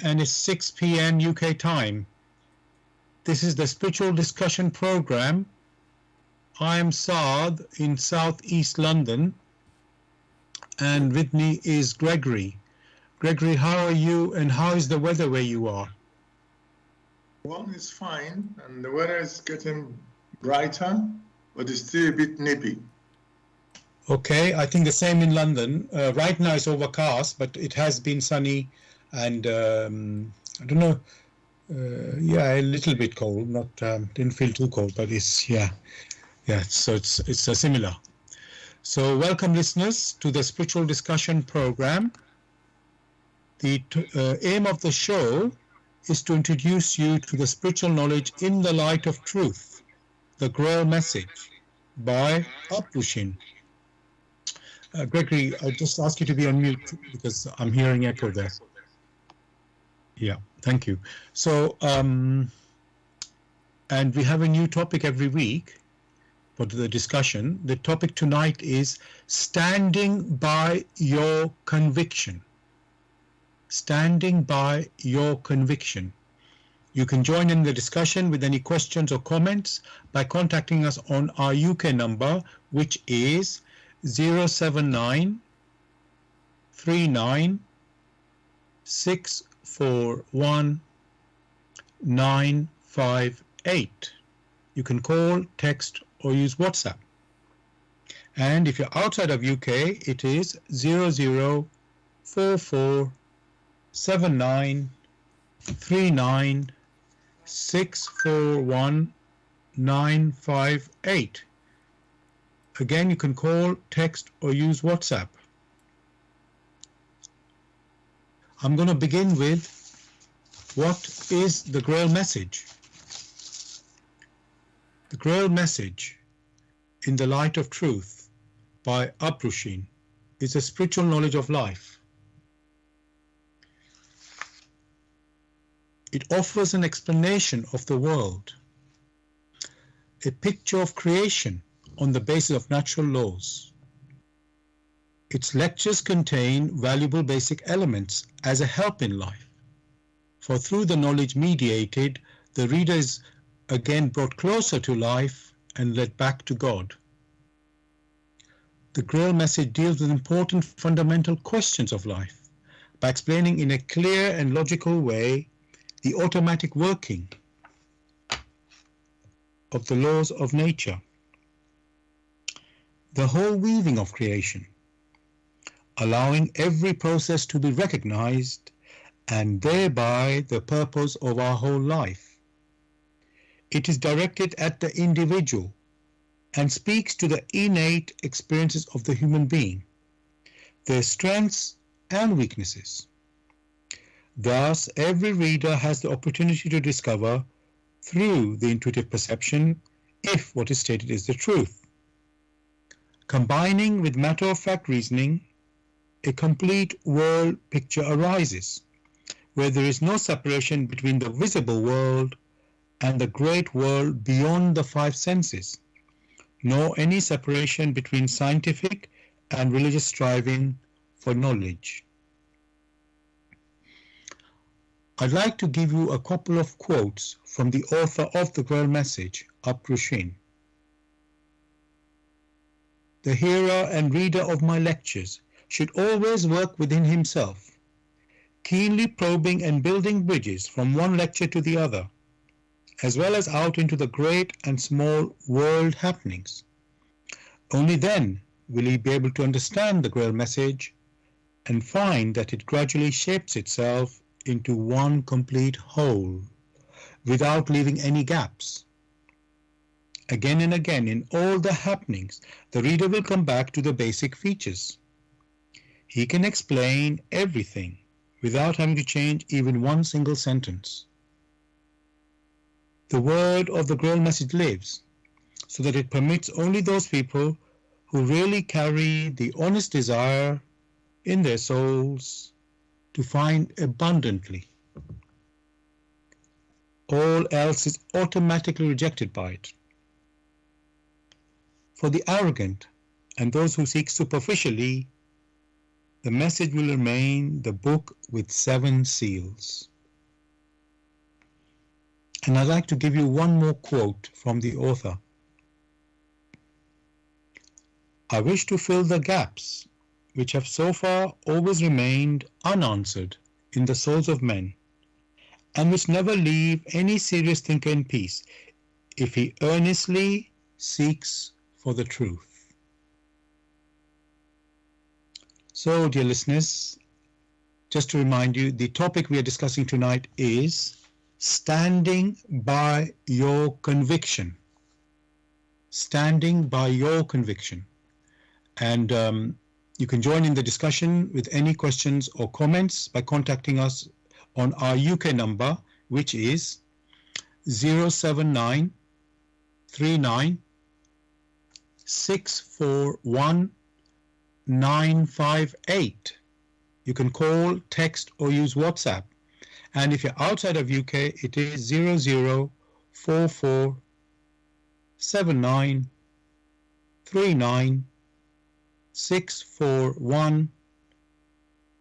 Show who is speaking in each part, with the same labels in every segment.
Speaker 1: And it's 6 p.m. UK time. This is the Spiritual Discussion Program. I am Saad in southeast London, and with me is Gregory. Gregory, how are you and how is the weather where you are?
Speaker 2: Well, it's fine, and the weather is getting brighter, but it's still a bit nippy.
Speaker 1: Okay, I think the same in London. Right now it's overcast, but it has been sunny and I don't know, a little bit cold. Not didn't feel too cold, but it's So it's similar. So welcome, listeners, to the Spiritual Discussion Program. The aim of the show is to introduce you to the spiritual knowledge in the light of truth, the GRAIL Message by Upushin. Gregory, I just ask you to be on mute because I'm hearing echo there. Yeah, thank you. So, and we have a new topic every week for the discussion. The topic tonight is standing by your conviction. Standing by your conviction. You can join in the discussion with any questions or comments by contacting us on our UK number, which is 079 39 641 958. You can call, text, or use WhatsApp. And if you're outside of UK, it is 0044 79 39 641 958. Again, you can call, text, or use WhatsApp. I'm going to begin with what is the GRAIL message? The GRAIL message in the light of truth by Upushin is a spiritual knowledge of life. It offers an explanation of the world, a picture of creation on the basis of natural laws. Its lectures contain valuable basic elements as a help in life, for through the knowledge mediated, the reader is again brought closer to life and led back to God. The GRAIL message deals with important fundamental questions of life by explaining in a clear and logical way the automatic working of the laws of nature, the whole weaving of creation, allowing every process to be recognized and thereby the purpose of our whole life. It is directed at the individual and speaks to the innate experiences of the human being, their strengths and weaknesses. Thus, every reader has the opportunity to discover through the intuitive perception if what is stated is the truth. Combining with matter-of-fact reasoning, a complete world picture arises, where there is no separation between the visible world and the great world beyond the five senses, nor any separation between scientific and religious striving for knowledge. I'd like to give you a couple of quotes from the author of the GRAIL message, Upushin. The hearer and reader of my lectures should always work within himself, keenly probing and building bridges from one lecture to the other, as well as out into the great and small world happenings. Only then will he be able to understand the GRAIL message and find that it gradually shapes itself into one complete whole, without leaving any gaps. Again and again, in all the happenings, the reader will come back to the basic features. He can explain everything without having to change even one single sentence. The word of the GRAIL message lives, so that it permits only those people who really carry the honest desire in their souls to find abundantly. All else is automatically rejected by it. For the arrogant and those who seek superficially, the message will remain the book with 7 seals. And I'd like to give you one more quote from the author. I wish to fill the gaps which have so far always remained unanswered in the souls of men, and which never leave any serious thinker in peace if he earnestly seeks for the truth. So, dear listeners, just to remind you, the topic we are discussing tonight is standing by your conviction. Standing by your conviction. And you can join in the discussion with any questions or comments by contacting us on our UK number, which is 079 39 641 958. You can call, text, or use WhatsApp. And if you're outside of UK, it is 0044 79 39 641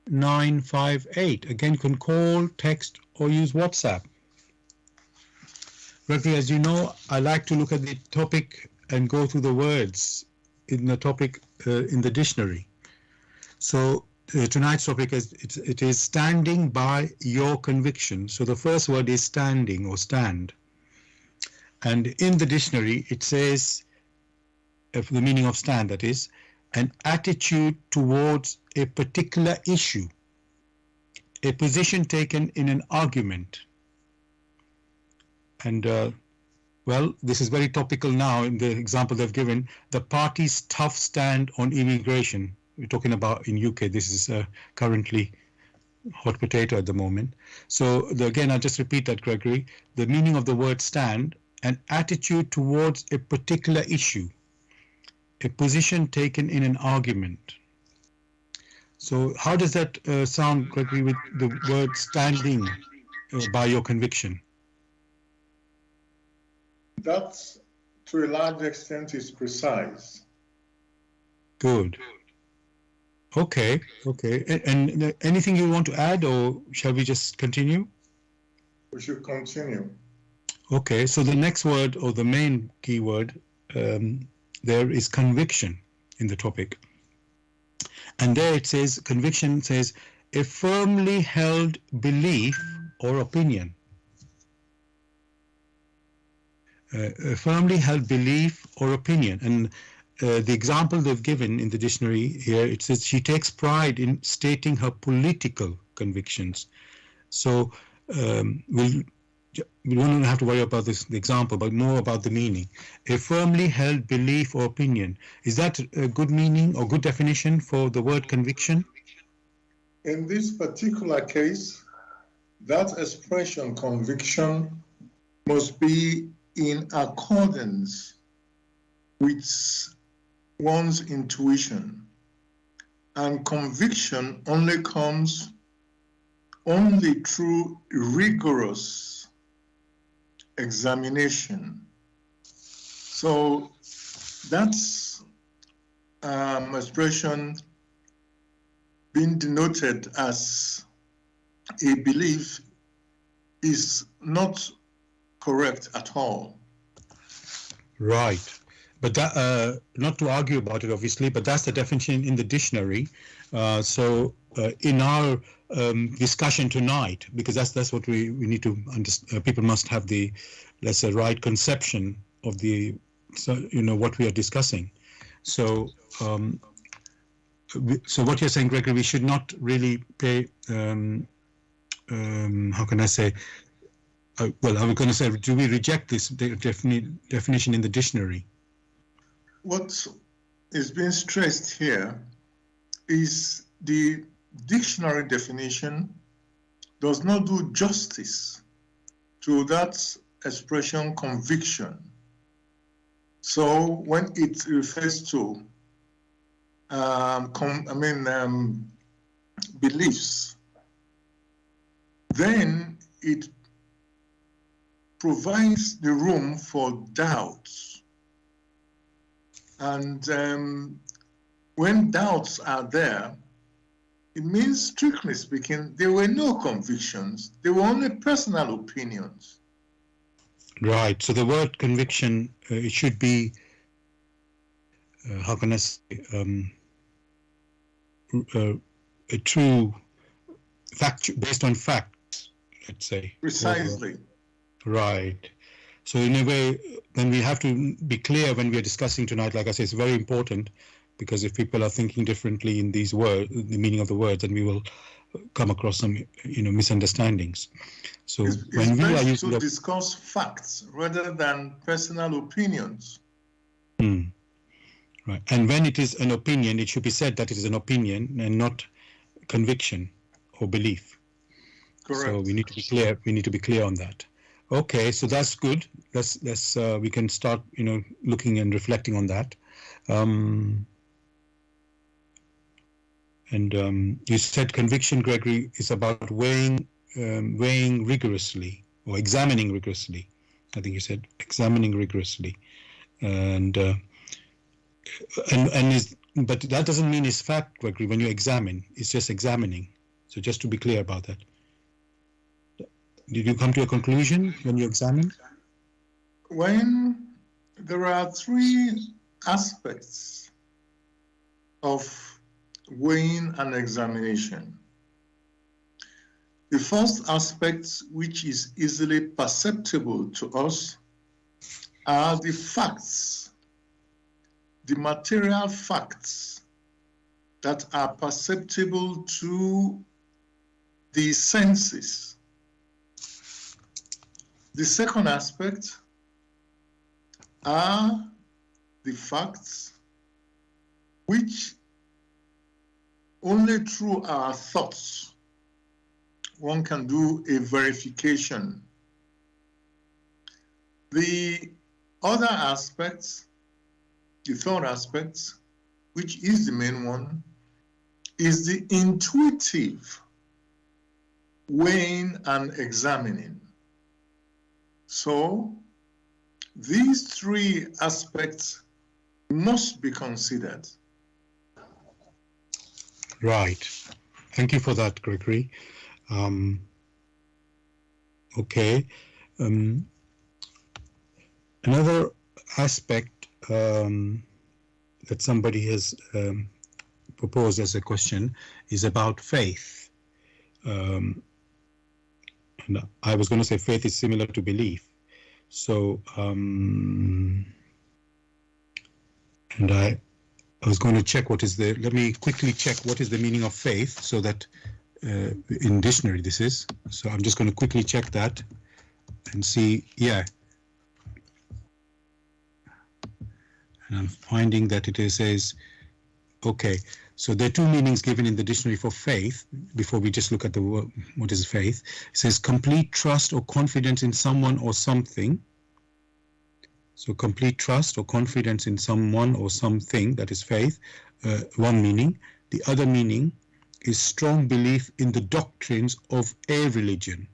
Speaker 1: 958. Again, you can call, text, or use WhatsApp. Gregory, as you know, I like to look at the topic and go through the words in the topic in the dictionary. So tonight's topic is it is standing by your conviction. So the first word is standing or stand. And in the dictionary, it says, the meaning of stand, that is, an attitude towards a particular issue, a position taken in an argument. And well, this is very topical now in the example they've given, the party's tough stand on immigration. We're talking about in UK, this is currently hot potato at the moment. So again, I'll just repeat that, Gregory. The meaning of the word stand, an attitude towards a particular issue, a position taken in an argument. So how does that sound, Gregory, with the word standing by your conviction?
Speaker 2: That, to a large extent, is precise.
Speaker 1: Good. Okay. And anything you want to add, or shall we just continue?
Speaker 2: We should continue.
Speaker 1: Okay, so the next word, or the main key word, there is conviction in the topic. And there it says, conviction says, a firmly held belief or opinion. A firmly held belief or opinion. And the example they've given in the dictionary here, it says she takes pride in stating her political convictions. So we don't have to worry about the example, but more about the meaning. A firmly held belief or opinion. Is that a good meaning or good definition for the word conviction?
Speaker 2: In this particular case, that expression, conviction, must be in accordance with one's intuition. And conviction only comes through rigorous examination. So that's expression being denoted as a belief is not correct at all.
Speaker 1: Right. But that, not to argue about it, obviously, but that's the definition in the dictionary. So in our discussion tonight, because that's what we need to understand, people must have the, let's say, right conception of the, what we are discussing. So so what you're saying, Gregory, we should not really pay, how can I say, well, I was going to say, do we reject this definition in the dictionary?
Speaker 2: What is being stressed here is the dictionary definition does not do justice to that expression conviction. So when it refers to beliefs, then it provides the room for doubts. And when doubts are there, It means, strictly speaking, there were no convictions. There were only personal opinions.
Speaker 1: Right. So the word conviction, it should be, how can I say, a true fact based on facts, let's say.
Speaker 2: Precisely.
Speaker 1: Right. So in a way, then we have to be clear when we are discussing tonight. Like I say, it's very important, because if people are thinking differently in these words, the meaning of the words, then we will come across some, misunderstandings. So when we are using
Speaker 2: to discuss facts rather than personal opinions.
Speaker 1: Right. And when it is an opinion, it should be said that it is an opinion and not conviction or belief.
Speaker 2: Correct.
Speaker 1: So we need to be clear. We need to be clear on that. Okay, so that's good. Let's we can start, looking and reflecting on that. You said conviction, Gregory, is about weighing rigorously or examining rigorously. I think you said examining rigorously, but that doesn't mean it's fact, Gregory. When you examine, it's just examining. So just to be clear about that. Did you come to a conclusion when you examine?
Speaker 2: When there are three aspects of weighing and examination. The first aspect, which is easily perceptible to us, are the facts, the material facts that are perceptible to the senses. The second aspect are the facts which only through our thoughts one can do a verification. The other aspect, the third aspect, which is the main one, is the intuitive weighing and examining. So these three aspects must be considered.
Speaker 1: Right. Thank you for that, Gregory. Okay. Another aspect that somebody has proposed as a question is about faith. And I was going to say faith is similar to belief. So, and I was going to check let me quickly check what is the meaning of faith, so that in dictionary this is. So I'm just going to quickly check that and see, yeah. And I'm finding that it says, okay, so there are two meanings given in the dictionary for faith, before we just look at the word, what is faith. It says complete trust or confidence in someone or something. So complete trust or confidence in someone or something, that is faith, one meaning. The other meaning is strong belief in the doctrines of a religion,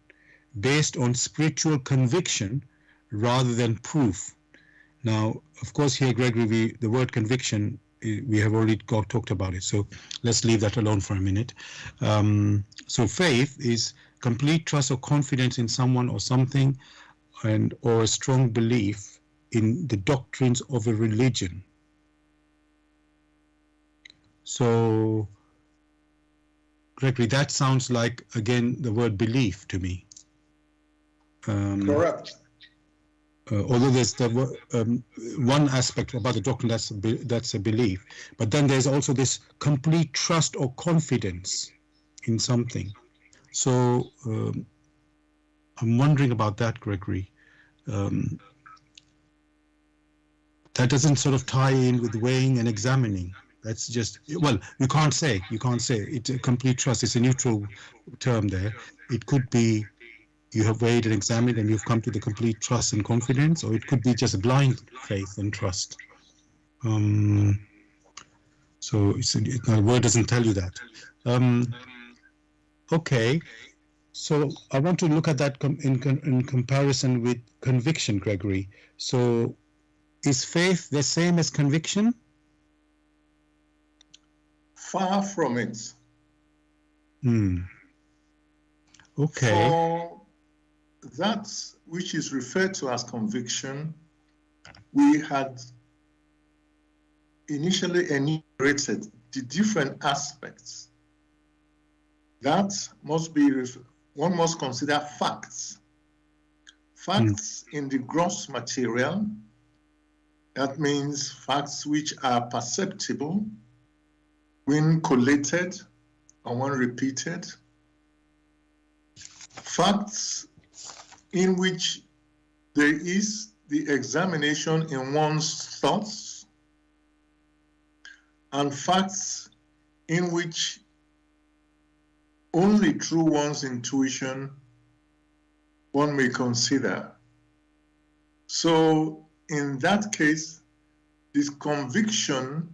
Speaker 1: based on spiritual conviction rather than proof. Now, of course, here, Gregory, the word conviction, we have already talked about it, so let's leave that alone for a minute. So faith is complete trust or confidence in someone or something, or a strong belief in the doctrines of a religion. So, Gregory, that sounds like, again, the word belief to me.
Speaker 2: Correct.
Speaker 1: Although there's the one aspect about the doctrine that's a belief, but then there's also this complete trust or confidence in something. So I'm wondering about that, Gregory. That doesn't sort of tie in with weighing and examining. That's just, well, you can't say it's a complete trust. It's a neutral term there. It could be you have weighed and examined and you've come to the complete trust and confidence, or it could be just blind faith and trust. So the word doesn't tell you that. Okay, so I want to look at that in comparison with conviction, Gregory. So is faith the same as conviction?
Speaker 2: Far from it.
Speaker 1: Okay.
Speaker 2: For that which is referred to as conviction, we had initially enumerated the different aspects that one must consider facts. Facts in the gross material, that means facts which are perceptible when collated and when repeated. Facts in which there is the examination in one's thoughts, and facts in which only through one's intuition one may consider. So in that case, this conviction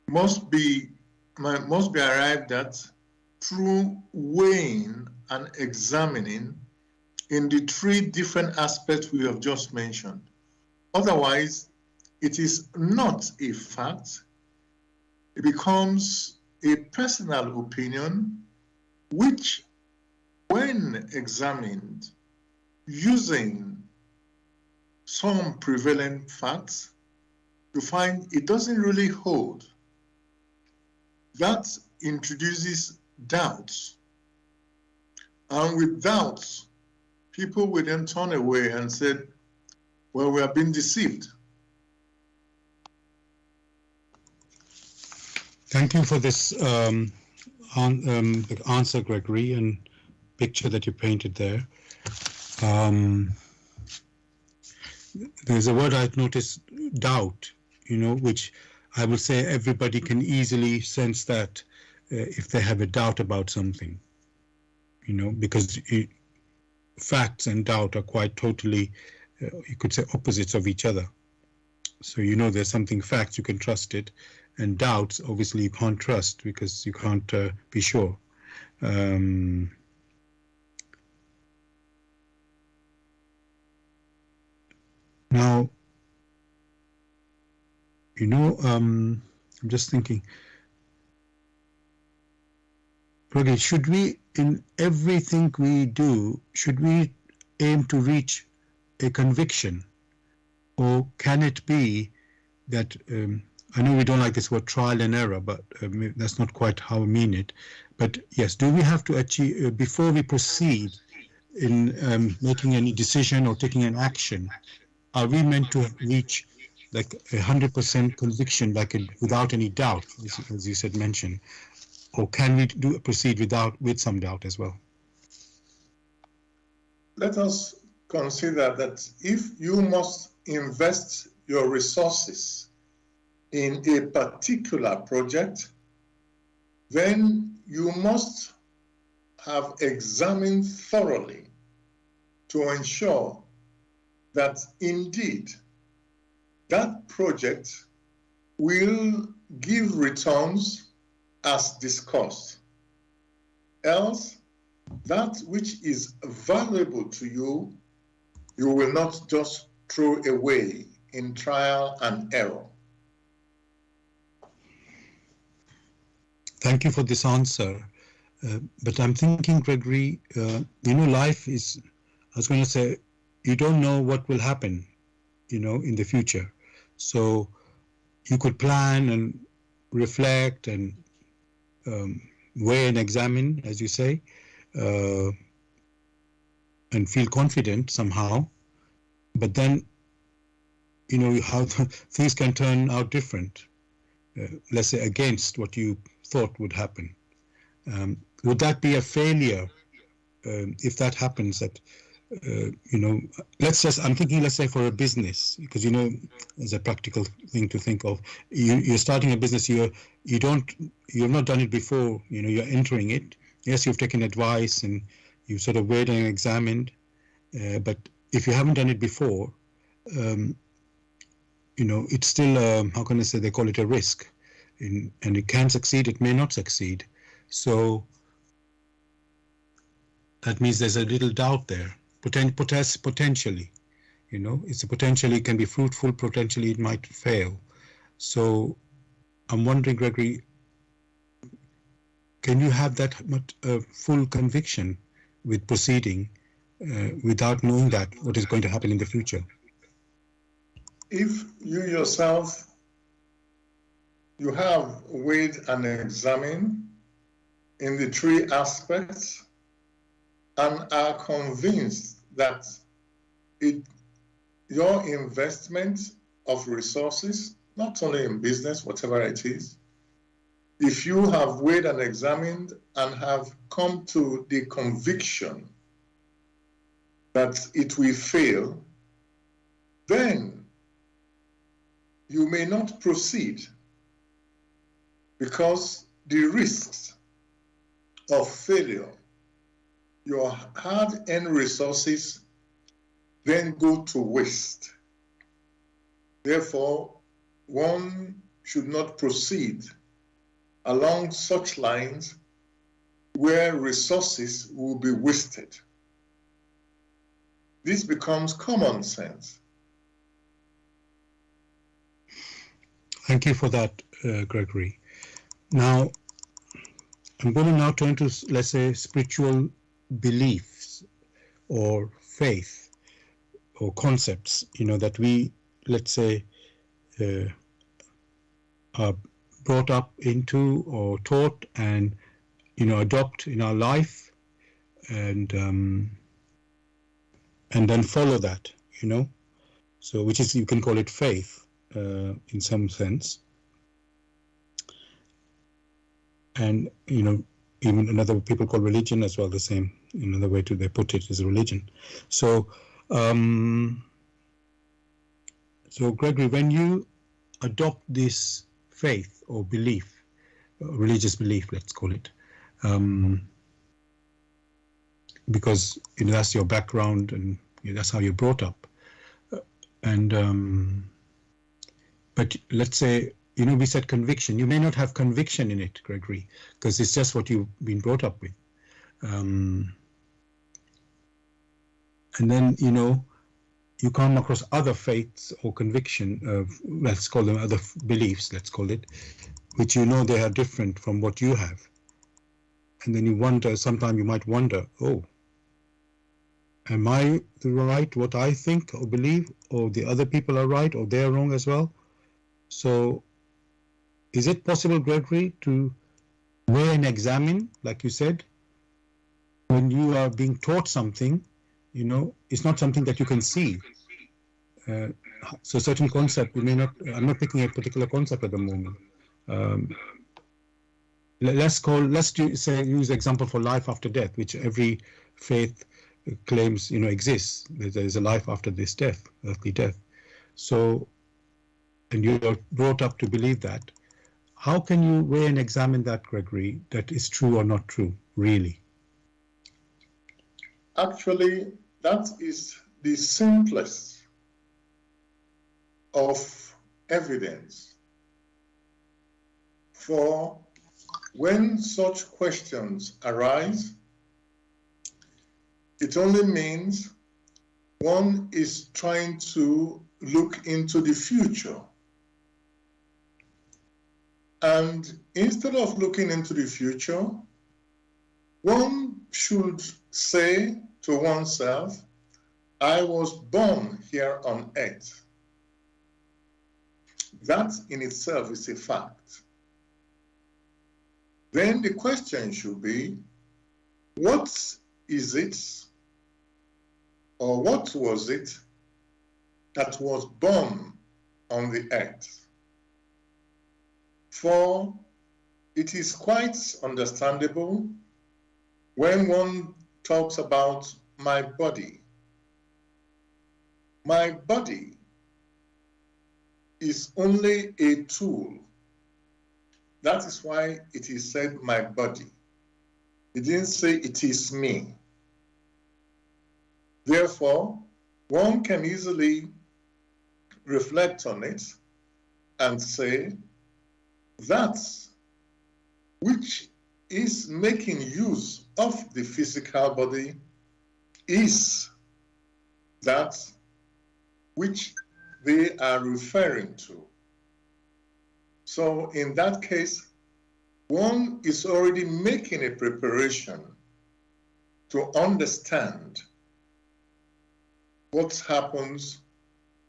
Speaker 2: must be arrived at through weighing and examining in the three different aspects we have just mentioned. Otherwise, it is not a fact. It becomes a personal opinion which, when examined using some prevalent facts, you find it doesn't really hold. That introduces doubts. And with doubts, people will then turn away and say, well, we have been deceived.
Speaker 1: Thank you for this answer, Gregory, and picture that you painted there. There's a word I've noticed, doubt, which I would say everybody can easily sense that if they have a doubt about something, because facts and doubt are quite totally, you could say, opposites of each other. So there's something facts, you can trust it, and doubts, obviously, you can't trust because you can't be sure. Now, I'm just thinking, Rogi, should we, in everything we do, should we aim to reach a conviction? Or can it be that, I know we don't like this word trial and error, but that's not quite how I mean it. But yes, do we have to achieve, before we proceed in making any decision or taking an action, are we meant to reach like 100% conviction, like without any doubt, as you said, mention, or can we proceed with some doubt as well?
Speaker 2: Let us consider that if you must invest your resources in a particular project, then you must have examined thoroughly to ensure that indeed that project will give returns as discussed. Else, that which is valuable to you, you will not just throw away in trial and error.
Speaker 1: Thank you for this answer. But I'm thinking, Gregory, life is, I was going to say, you don't know what will happen, in the future. So you could plan and reflect and weigh and examine, as you say, and feel confident somehow. But then, how things can turn out different, let's say against what you thought would happen. Would that be a failure if that happens? That I'm thinking, let's say for a business, because as a practical thing to think of, you're starting a business, you've not done it before, you're entering it. Yes, you've taken advice and you've sort of weighed and examined, but if you haven't done it before, it's still, how can I say, they call it a risk, and it can succeed, it may not succeed. So that means there's a little doubt there, potentially, it's a potentially, it can be fruitful, potentially it might fail. So I'm wondering, Gregory, can you have that much full conviction with proceeding without knowing that what is going to happen in the future?
Speaker 2: If you yourself, you have weighed and examined in the three aspects and are convinced that your investment of resources, not only in business, whatever it is, if you have weighed and examined and have come to the conviction that it will fail, then you may not proceed, because the risks of failure, your hard-earned resources then go to waste. Therefore, one should not proceed along such lines where resources will be wasted. This becomes common sense.
Speaker 1: Thank you for that, Gregory. Now, I'm going to now turn to, let's say, spiritual beliefs or faith or concepts, that we, let's say, are brought up into or taught and, adopt in our life and then follow that, so which is, you can call it faith in some sense. And, even another people call religion as well, the same, another way they put it is religion. So, so Gregory, when you adopt this faith or belief, religious belief, let's call it, because that's your background and that's how you're brought up, and but let's say, we said conviction. You may not have conviction in it, Gregory, because it's just what you've been brought up with. And then, you come across other faiths or conviction, let's call them other beliefs, let's call it, which they are different from what you have. And then you wonder, sometimes you might wonder, oh, am I the right, what I think or believe, or the other people are right, or they're wrong as well? So, is it possible, Gregory, to weigh and examine, like you said, when you are being taught something, it's not something that you can see. So certain concept, I'm not picking a particular concept at the moment. Let's use example for life after death, which every faith claims, exists. There's a life after this death, earthly death. So, and you're brought up to believe that. How can you weigh and examine that, Gregory, that is true or not true, really?
Speaker 2: Actually, that is the simplest of evidence. For when such questions arise, it only means one is trying to look into the future. And instead of looking into the future, one should say to oneself, I was born here on earth. That in itself is a fact. Then the question should be, what is it, or what was it that was born on the earth? For it is quite understandable when one talks about my body. My body is only a tool. That is why it is said my body. It didn't say it is me. Therefore, one can easily reflect on it and say, that which is making use of the physical body is that which they are referring to. So in that case, one is already making a preparation to understand what happens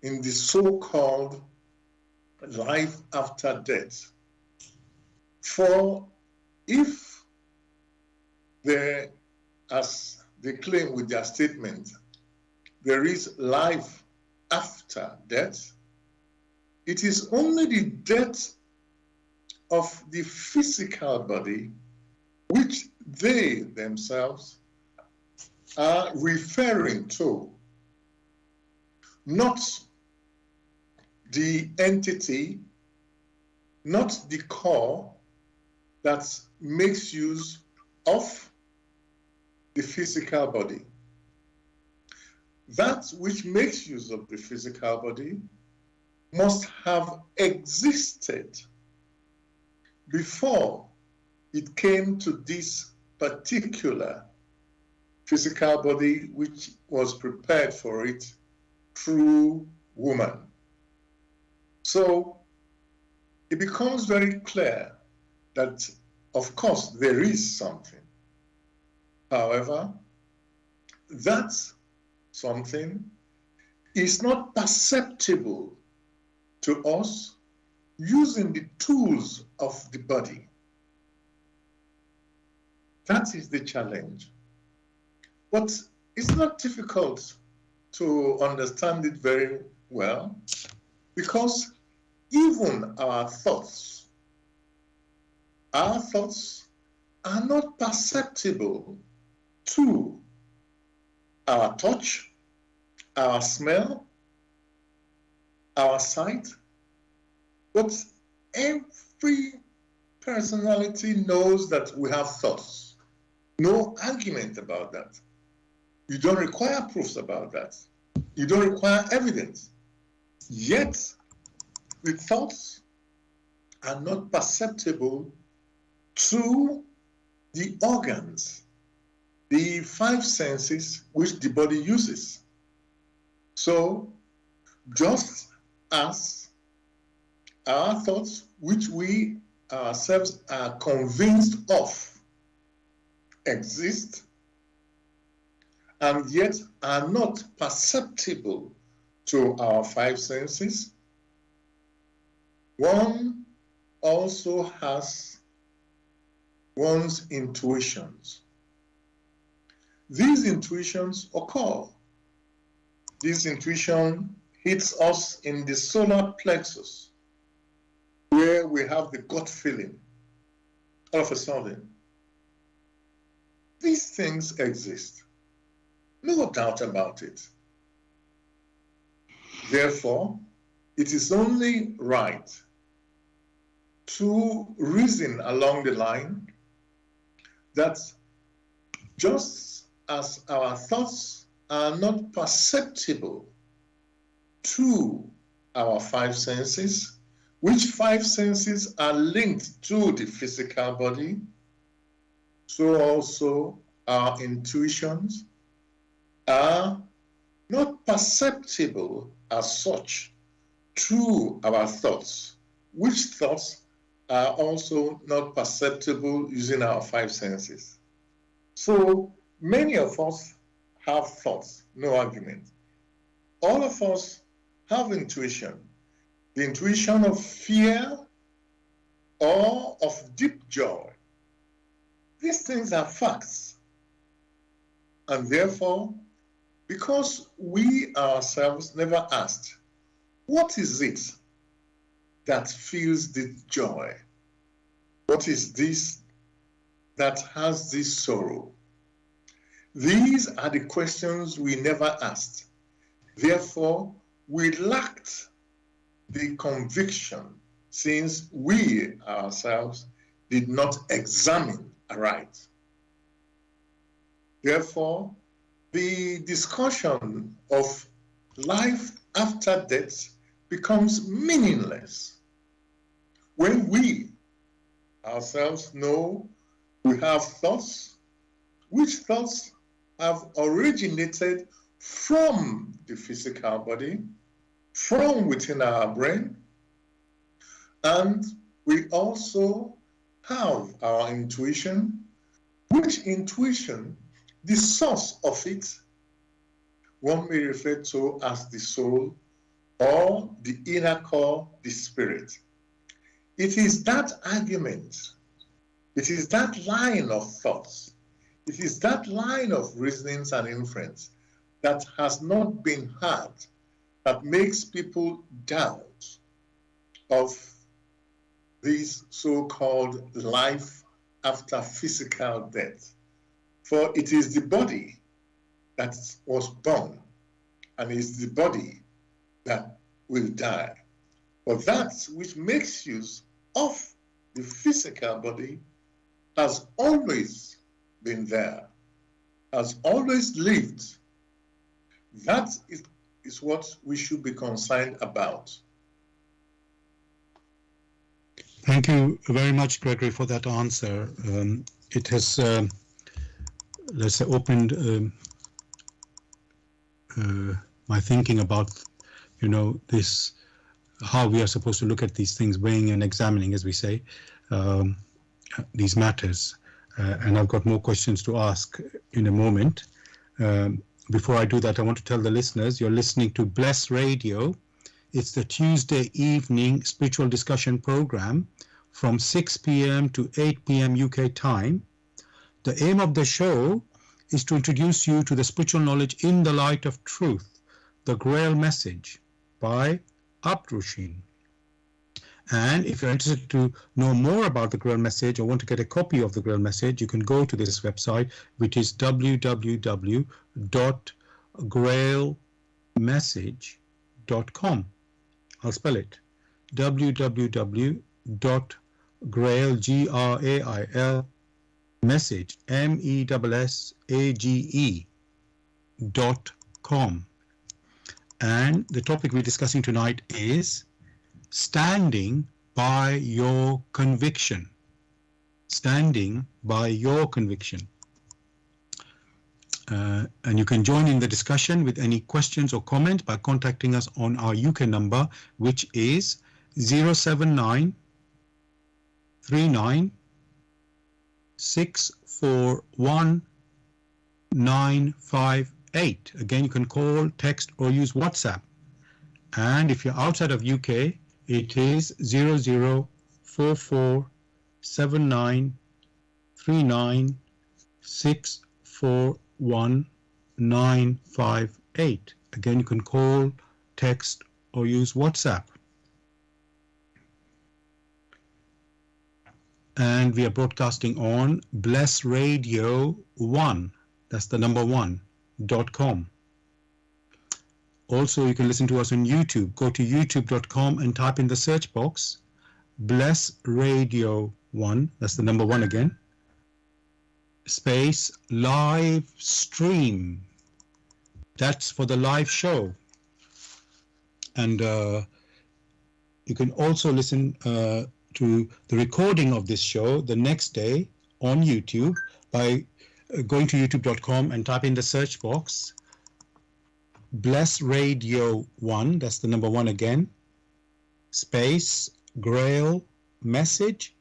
Speaker 2: in the so-called life after death. For if there, as they claim with their statement, there is life after death, it is only the death of the physical body which they themselves are referring to, not the entity, not the core that makes use of the physical body. That which makes use of the physical body must have existed before it came to this particular physical body which was prepared for it through woman. So it becomes very clear that, of course, there is something. However, that something is not perceptible to us using the tools of the body. That is the challenge. But it's not difficult to understand it very well, because even our thoughts are not perceptible to our touch, our smell, our sight. But every personality knows that we have thoughts. No argument about that. You don't require proofs about that. You don't require evidence. Yet, the thoughts are not perceptible to the organs, the five senses which the body uses. So, just as our thoughts, which we ourselves are convinced of, exist, and yet are not perceptible to our five senses, one also has one's intuitions. These intuitions occur. This intuition hits us in the solar plexus, where we have the gut feeling all of a sudden. These things exist. No doubt about it. Therefore, it is only right to reason along the line that just as our thoughts are not perceptible to our five senses, which five senses are linked to the physical body, so also our intuitions are not perceptible as such to our thoughts, which thoughts are also not perceptible using our five senses. So many of us have thoughts, no argument. All of us have intuition. The intuition of fear or of deep joy. These things are facts. And therefore, because we ourselves never asked, what is it that feels the joy? What is this that has this sorrow? These are the questions we never asked. Therefore, we lacked the conviction, since we ourselves did not examine aright. Therefore, the discussion of life after death becomes meaningless when we ourselves know we have thoughts, which thoughts have originated from the physical body, from within our brain, and we also have our intuition, which intuition, the source of it, one may refer to as the soul or the inner core, the spirit. It is that argument, it is that line of thoughts, it is that line of reasonings and inference that has not been heard that makes people doubt of this so-called life after physical death. For it is the body that was born, and it is the body that will die. But that which makes use of the physical body has always been there, has always lived. That is what we should be concerned about.
Speaker 1: Thank you very much, Gregory, for that answer. It has, let's say, opened my thinking about, this, how we are supposed to look at these things, weighing and examining, as we say, these matters. And I've got more questions to ask in a moment. Before I do that, I want to tell the listeners, you're listening to Bless Radio. It's the Tuesday evening spiritual discussion program from 6 p.m. to 8 p.m. UK time. The aim of the show is to introduce you to the spiritual knowledge in the light of truth, the GRAIL Message by Abdrusheen. And if you're interested to know more about the GRAIL Message or want to get a copy of the GRAIL Message, you can go to this website, which is www.grailmessage.com. I'll spell it, www.grail, message, MESSAGE.com. And the topic we're discussing tonight is standing by your conviction. Standing by your conviction. And you can join in the discussion with any questions or comments by contacting us on our UK number, which is 079 39 641 958. Again, you can call, text, or use WhatsApp. And if you're outside of UK, it is 0044 79 39 641 958. Again, you can call, text, or use WhatsApp. And we are broadcasting on Bless Radio 1. That's the number 1.com. Also, you can listen to us on YouTube. Go to youtube.com and type in the search box Bless Radio 1. That's the number 1 again. Space live stream. That's for the live show. And you can also listen to the recording of this show the next day on YouTube by going to youtube.com and type in the search box Bless Radio 1, that's the number 1 again, space GRAIL Message,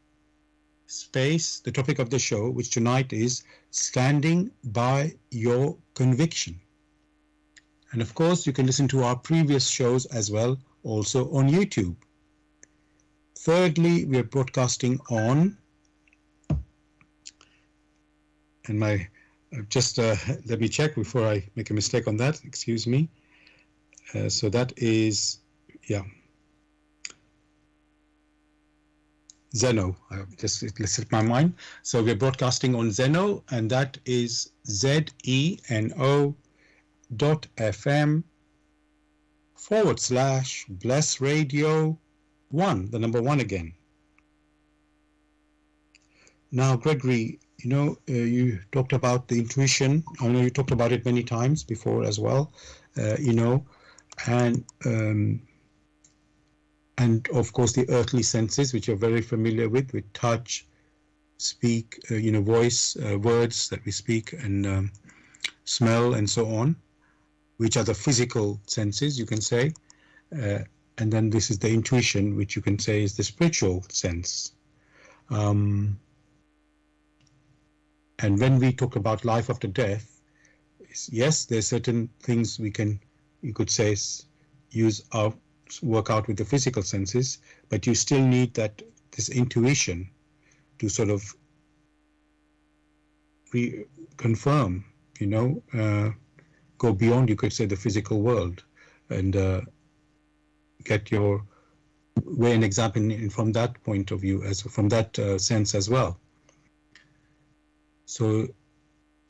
Speaker 1: space the topic of the show, which tonight is standing by your conviction. And of course, you can listen to our previous shows as well, also on YouTube. Thirdly, we are broadcasting on, and my just let me check before I make a mistake on that. Excuse me. So that is, yeah, Zeno. It slipped my mind. So we're broadcasting on Zeno, and that is zeno.fm/Bless Radio 1, the number 1 again. Now, Gregory, you talked about the intuition. I know you talked about it many times before as well, and of course the earthly senses, which you're very familiar with touch, speak, voice, words that we speak, and smell, and so on, which are the physical senses, you can say. And then this is the intuition, which you can say is the spiritual sense. And when we talk about life after death, yes, there's certain things we can, you could say, work out with the physical senses, but you still need this intuition to sort of confirm, go beyond, you could say, the physical world, and get your way and examine from that point of view, from that sense as well. So,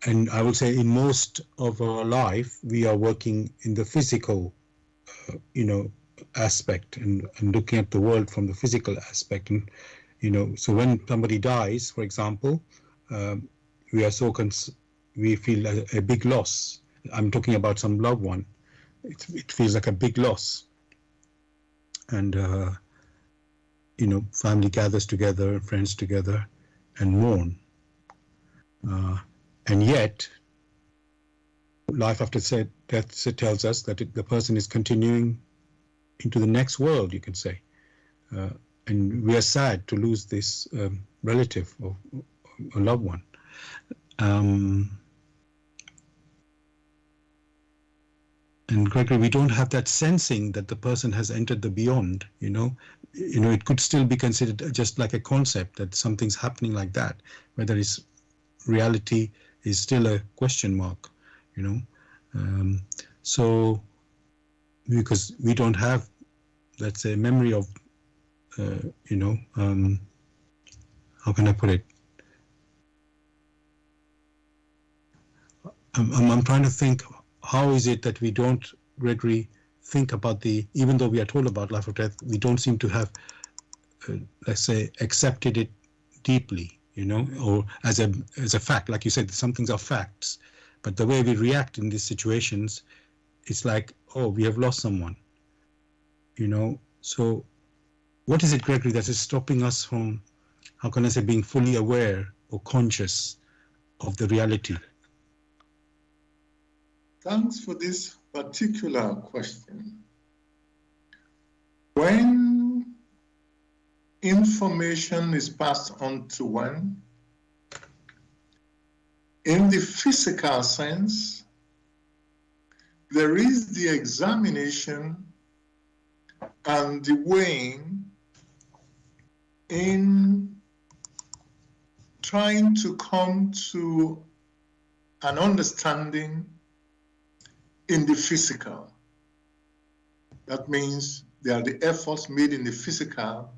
Speaker 1: and I would say in most of our life, we are working in the physical, aspect, and looking at the world from the physical aspect. And, so when somebody dies, for example, we feel a big loss. I'm talking about some loved one. It feels like a big loss. And, family gathers together, friends together, and mourn. And yet, life after death tells us that the person is continuing into the next world, you can say. And we are sad to lose this relative or a loved one. And Gregory, we don't have that sensing that the person has entered the beyond, it could still be considered just like a concept, that something's happening like that. Whether it's reality is still a question mark, so because we don't have, let's say, memory of, how can I put it? I'm trying to think, how is it that we don't, Gregory, think about even though we are told about life or death, we don't seem to have, let's say, accepted it deeply, or as a fact. Like you said, some things are facts, but the way we react in these situations, it's like, oh, we have lost someone, So what is it, Gregory, that is stopping us from, how can I say, being fully aware or conscious of the reality?
Speaker 2: Thanks for this particular question. When information is passed on to one, in the physical sense, there is the examination and the weighing in trying to come to an understanding in the physical. That means there are the efforts made in the physical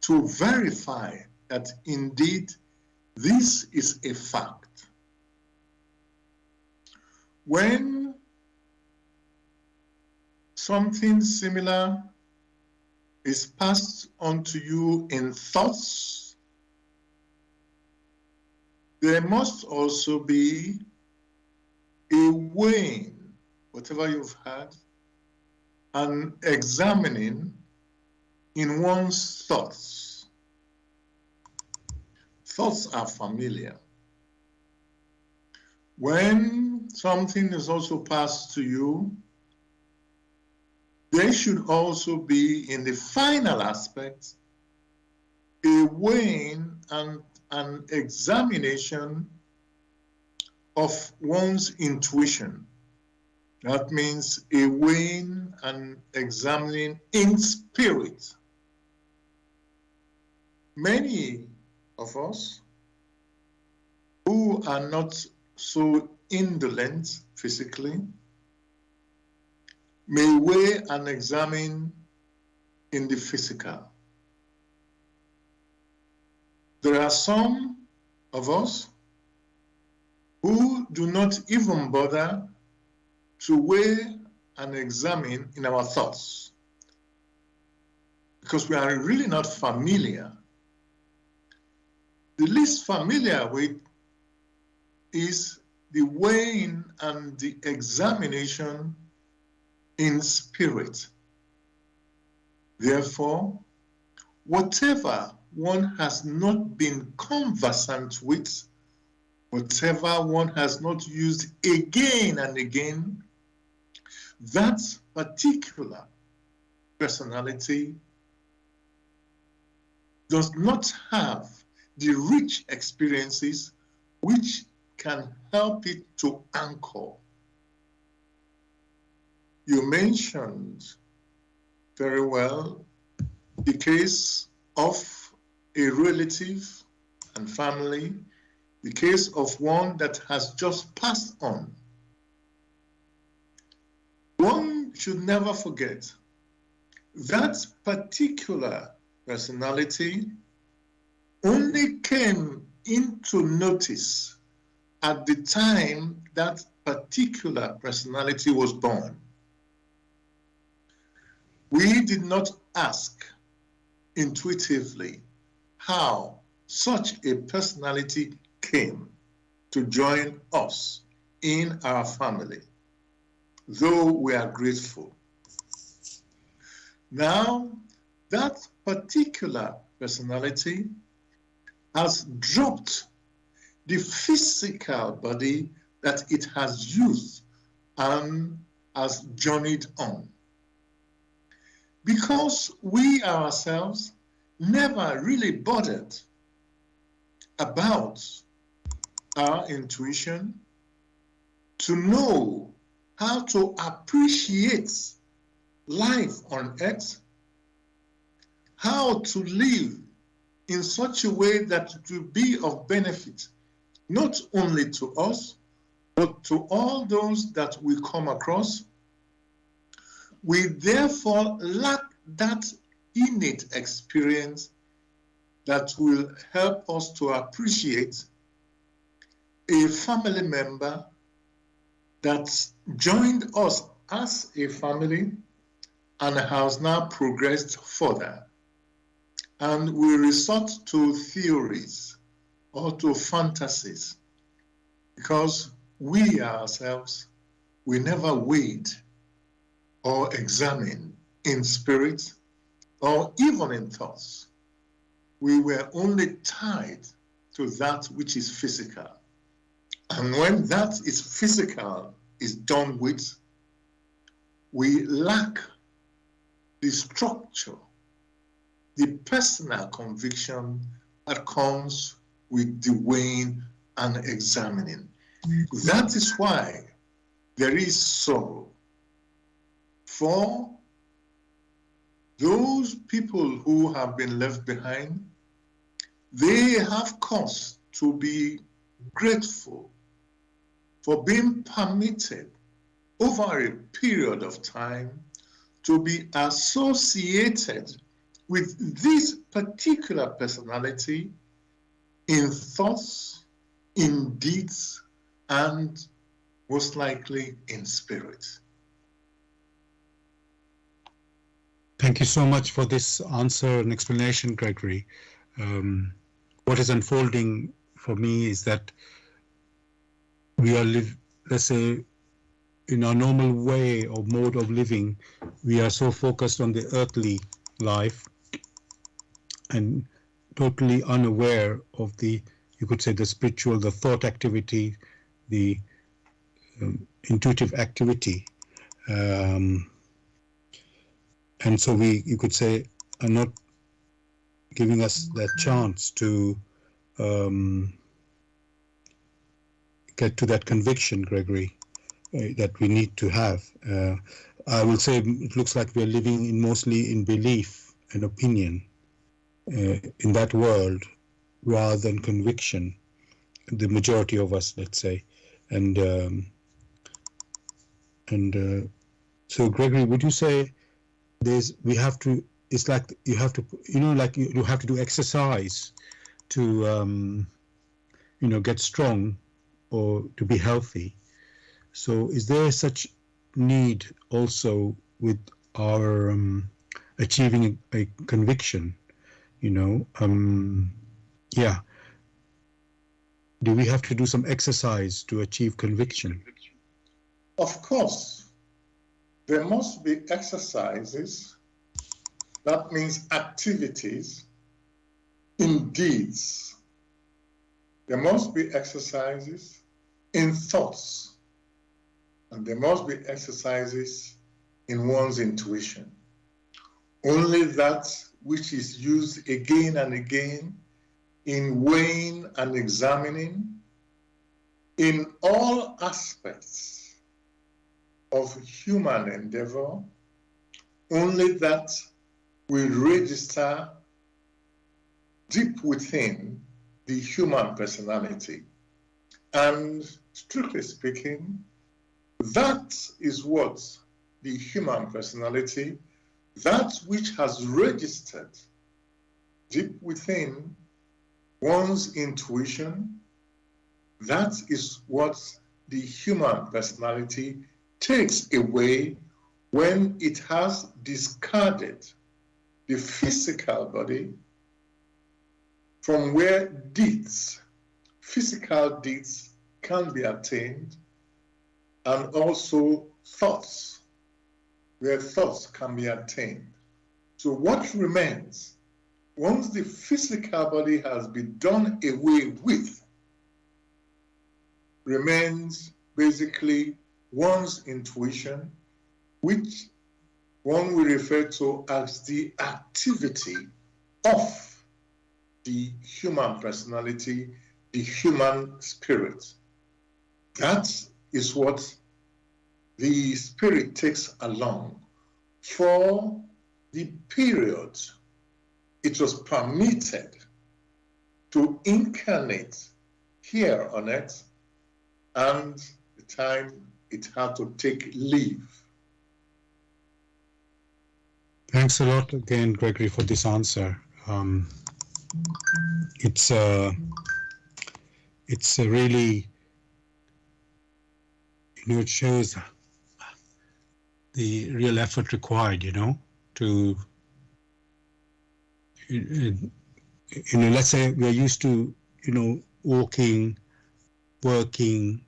Speaker 2: to verify that indeed this is a fact. When something similar is passed on to you in thoughts, there must also be a weighing whatever you've had and examining in one's thoughts. Thoughts are familiar. When something is also passed to you, there should also be, in the final aspect, a weighing and an examination of one's intuition. That means a weighing and examining in spirit. Many of us who are not so indolent physically may weigh and examine in the physical. There are some of us who do not even bother to weigh and examine in our thoughts because we are really not familiar. The least familiar with is the weighing and the examination in spirit. Therefore, whatever one has not been conversant with, whatever one has not used again and again, that particular personality does not have the rich experiences which can help it to anchor. You mentioned very well the case of a relative and family, the case of one that has just passed on. One should never forget that particular personality only came into notice at the time that particular personality was born. We did not ask intuitively how such a personality came to join us in our family, though we are grateful. Now, that particular personality has dropped the physical body that it has used and has journeyed on. Because we ourselves never really bothered about our intuition to know how to appreciate life on earth, how to live in such a way that it will be of benefit, not only to us, but to all those that we come across. We therefore lack that innate experience that will help us to appreciate a family member that joined us as a family and has now progressed further. And we resort to theories or to fantasies because we ourselves, we never weighed or examined in spirit or even in thoughts. We were only tied to that which is physical. And when that is physical is done with, we lack the structure, the personal conviction that comes with the weighing and examining. That is why there is sorrow for those people who have been left behind. They have cause to be grateful for being permitted over a period of time to be associated with this particular personality in thoughts, in deeds, and most likely in spirit.
Speaker 1: Thank you so much for this answer and explanation, Gregory. What is unfolding for me is that we are, let's say, in our normal way or mode of living, we are so focused on the earthly life and totally unaware of the, you could say, the spiritual, the thought activity, the intuitive activity. And so you could say, are not giving us that chance to get to that conviction, Gregory, that we need to have. I will say it looks like we are living mostly in belief and opinion in that world rather than conviction, the majority of us, let's say. And so, Gregory, would you say it's like you have to, like you have to do exercise to, get strong or to be healthy. So is there such need also with our achieving a conviction, yeah. Do we have to do some exercise to achieve conviction?
Speaker 2: Of course, there must be exercises. That means activities in deeds. There must be exercises in thoughts. And there must be exercises in one's intuition. Only that which is used again and again in weighing and examining in all aspects of human endeavor, only that will register deep within the human personality. And strictly speaking, that is what the human personality, that which has registered deep within one's intuition, that is what the human personality takes away when it has discarded the physical body, from where deeds, physical deeds, can be attained, and also thoughts, where thoughts can be attained. So what remains, once the physical body has been done away with, remains basically one's intuition, which one will refer to as the activity of the human personality, the human spirit. That is what the spirit takes along for the period it was permitted to incarnate here on earth, and the time it had to take leave.
Speaker 1: Thanks a lot again, Gregory, for this answer. It's a really, it shows the real effort required, to, let's say we're used to, walking, working,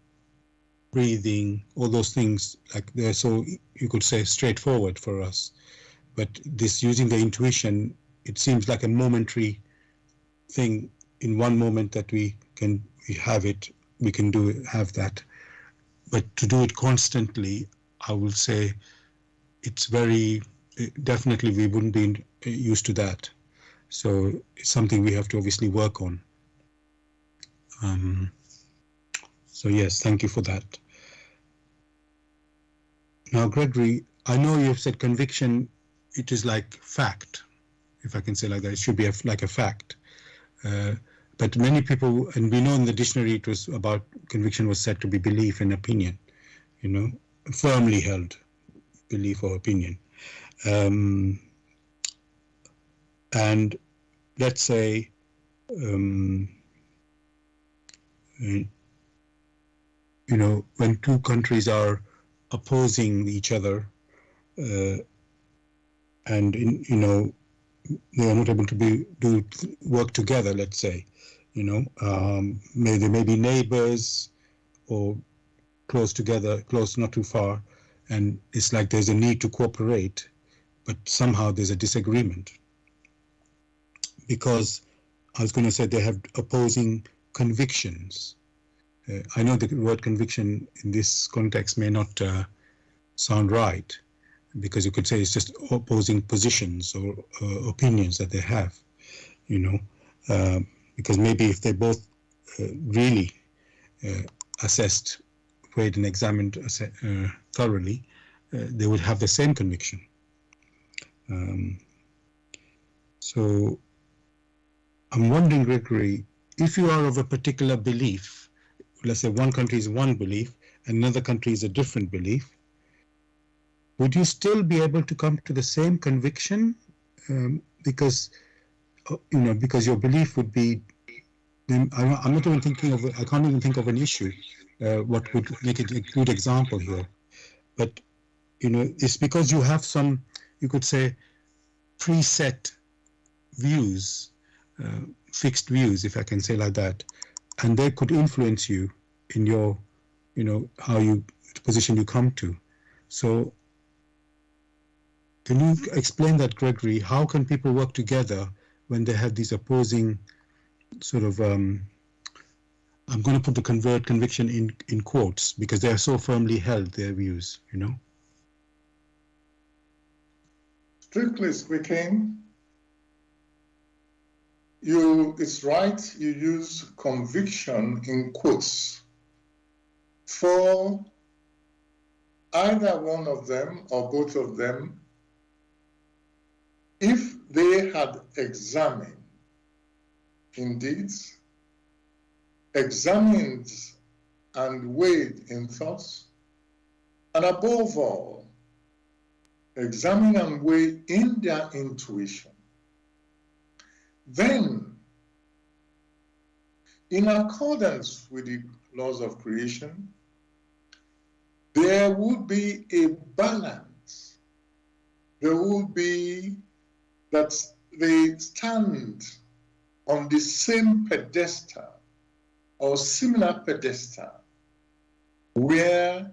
Speaker 1: breathing, all those things, like they're so, you could say, straightforward for us. But this using the intuition, it seems like a momentary thing. In one moment that we have it, we can have that. But to do it constantly, I will say it's definitely we wouldn't be used to that. So it's something we have to obviously work on. So yes, thank you for that. Now, Gregory, I know you've said conviction, it is like fact, if I can say like that. It should be like a fact. But many people, and we know in the dictionary it was about, conviction was said to be belief and opinion, firmly held belief or opinion. And let's say, when two countries are opposing each other, and they are not able to work together, let's say, they may be neighbors or close together, close, not too far, and it's like there's a need to cooperate, but somehow there's a disagreement. Because I was going to say they have opposing convictions. I know the word conviction in this context may not sound right, because you could say it's just opposing positions or opinions that they have, because maybe if they both really assessed, weighed and examined thoroughly, they would have the same conviction. So I'm wondering, Gregory, if you are of a particular belief, let's say one country is one belief, another country is a different belief, would you still be able to come to the same conviction? Because your belief would be, I'm not even thinking of, I can't even think of an issue, what would make it a good example here. But, it's because you have some, you could say, preset views, fixed views, if I can say like that, and they could influence you in your, the position you come to. So can you explain that, Gregory? How can people work together when they have these opposing sort of, I'm going to put the word conviction in quotes, because they are so firmly held, their views, you know?
Speaker 2: Strictly speaking, it's right you use conviction in quotes for either one of them or both of them if they had examined, indeed, examined and weighed in thoughts, and above all, examine and weigh in their intuition, then, in accordance with the laws of creation, there would be a balance. There would be that they stand on the same pedestal or similar pedestal where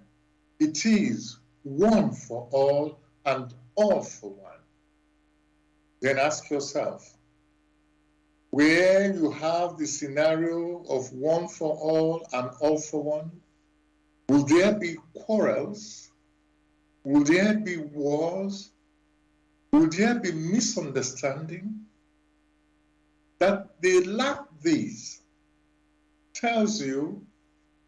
Speaker 2: it is one for all and all for one. Then ask yourself, where you have the scenario of one for all and all for one, will there be quarrels? Will there be wars? Will there be misunderstanding? That they lack these tells you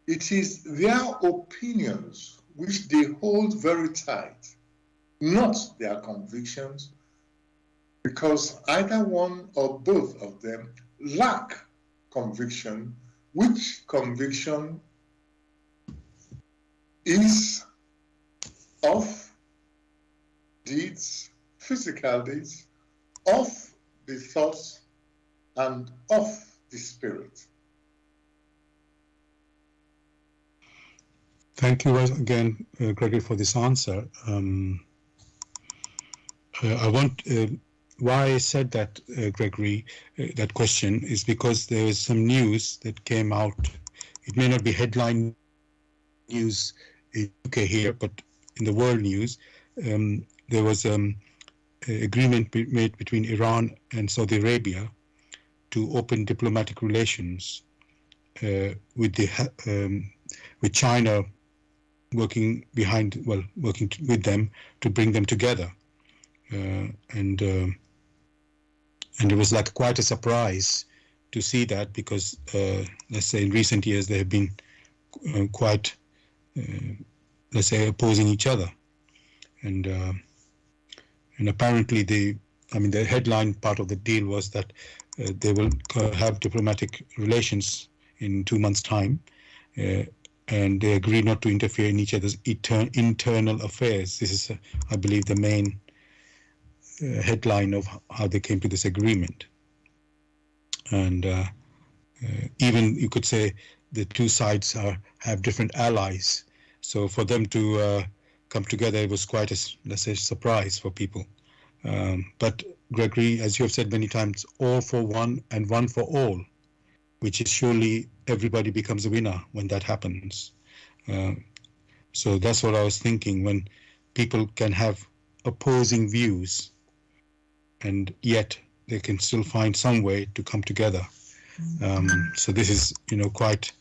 Speaker 2: it is their opinions which they hold very tight, not their convictions, because either one or both of them lack conviction, which conviction is of deeds, physical deeds, of the thoughts, and of the spirit.
Speaker 1: Thank you again, Gregory, for this answer. Why I said that, Gregory, that question is because there was some news that came out. It may not be headline news in UK here, but in the world news, there was an agreement made between Iran and Saudi Arabia to open diplomatic relations with China working with them to bring them together, and it was like quite a surprise to see that, because let's say in recent years they have been quite let's say opposing each other, and apparently the headline part of the deal was that they will have diplomatic relations in 2 months' time, and they agree not to interfere in each other's internal affairs. This is, I believe, the main headline of how they came to this agreement. And even you could say the two sides have different allies. So for them to come together, it was quite a, let's say, surprise for people. But Gregory, as you have said many times, all for one and one for all, which is surely everybody becomes a winner when that happens. So that's what I was thinking, when people can have opposing views and yet they can still find some way to come together. So this is, quite,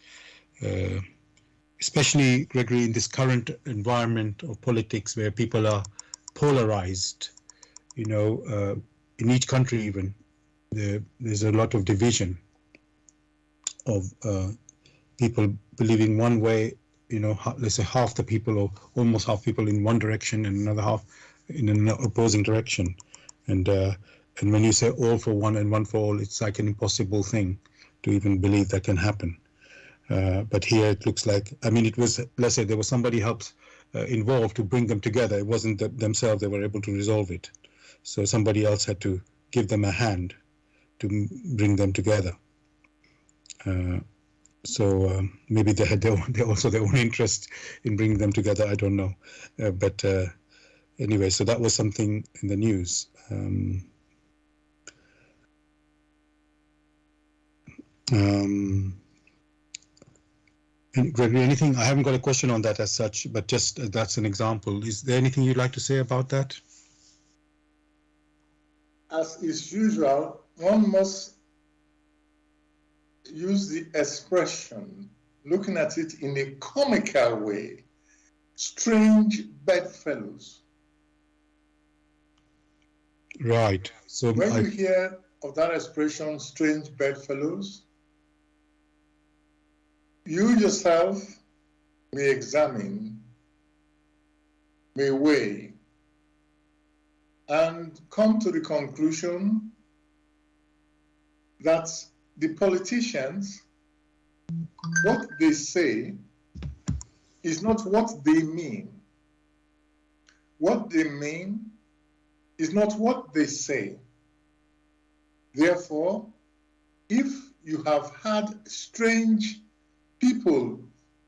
Speaker 1: especially, Gregory, in this current environment of politics where people are polarized, in each country even, there's a lot of division of people believing one way, let's say half the people or almost half people in one direction and another half in an opposing direction. And when you say all for one and one for all, it's like an impossible thing to even believe that can happen. But here it looks like, it was, let's say there was somebody else involved to bring them together. It wasn't themselves, they were able to resolve it. So somebody else had to give them a hand to bring them together. So maybe they had also their own interest in bringing them together. I don't know. But anyway, so that was something in the news. And Gregory, anything? I haven't got a question on that as such, but just that's an example. Is there anything you'd like to say about that?
Speaker 2: As is usual, one must use the expression, looking at it in a comical way, strange bedfellows.
Speaker 1: Right. So
Speaker 2: when you hear of that expression, strange bedfellows? You yourself may examine, may weigh, and come to the conclusion that the politicians, what they say is not what they mean. What they mean is not what they say. Therefore, if you have had strange people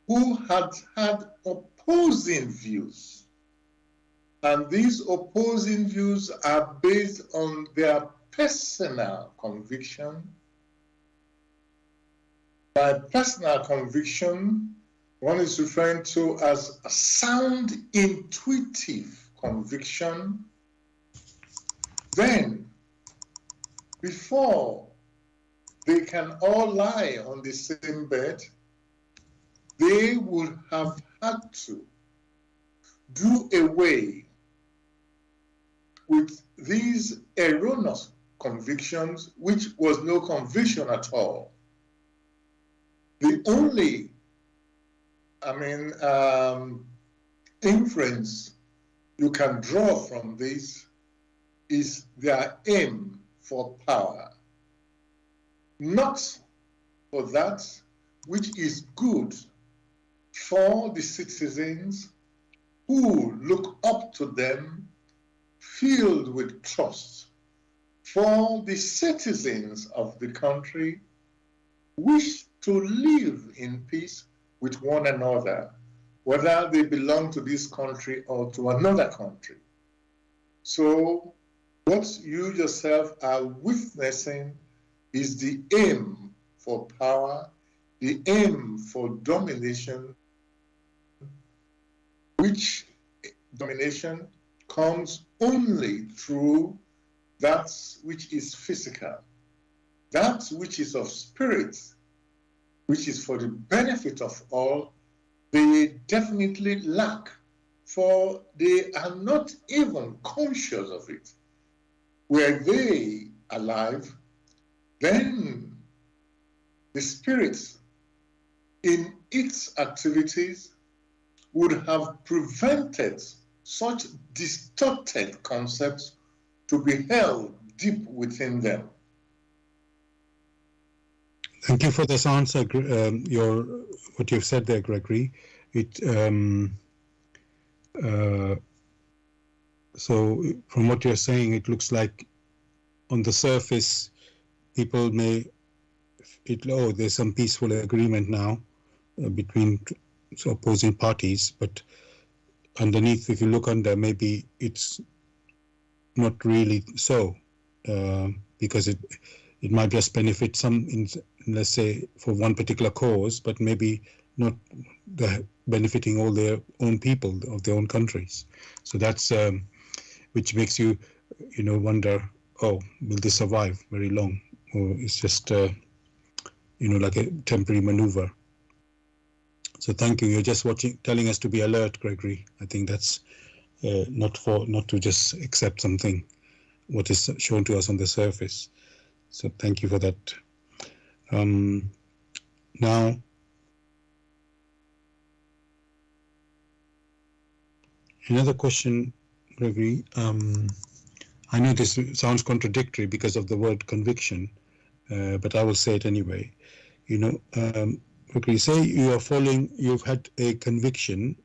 Speaker 2: who had opposing views, and these opposing views are based on their personal conviction. By personal conviction, one is referring to as a sound intuitive conviction. Then, before they can all lie on the same bed, they would have had to do away with these erroneous convictions, which was no conviction at all. The only, inference you can draw from this is their aim for power, not for that which is good for the citizens who look up to them, filled with trust, for the citizens of the country wish to live in peace with one another, whether they belong to this country or to another country. So what you yourself are witnessing is the aim for power, the aim for domination, which domination comes only through that which is physical, that which is of spirit, which is for the benefit of all, they definitely lack, for they are not even conscious of it. Were they alive, then the spirit in its activities would have prevented such distorted concepts to be held deep within them.
Speaker 1: Thank you for this answer. What you've said there, Gregory. So from what you're saying, it looks like on the surface, people there's some peaceful agreement now between opposing parties, but underneath, if you look under, maybe it's not really so, because it might just benefit some, let's say, for one particular cause, but maybe not benefiting all their own people of their own countries. So that's which makes you, wonder, will this survive very long, or it's just, like a temporary maneuver. So thank you. You're just telling us to be alert, Gregory. I think that's not to just accept something what is shown to us on the surface. So thank you for that. Now, another question, Gregory. I know this sounds contradictory because of the word conviction, but I will say it anyway. Gregory, say you've had a conviction,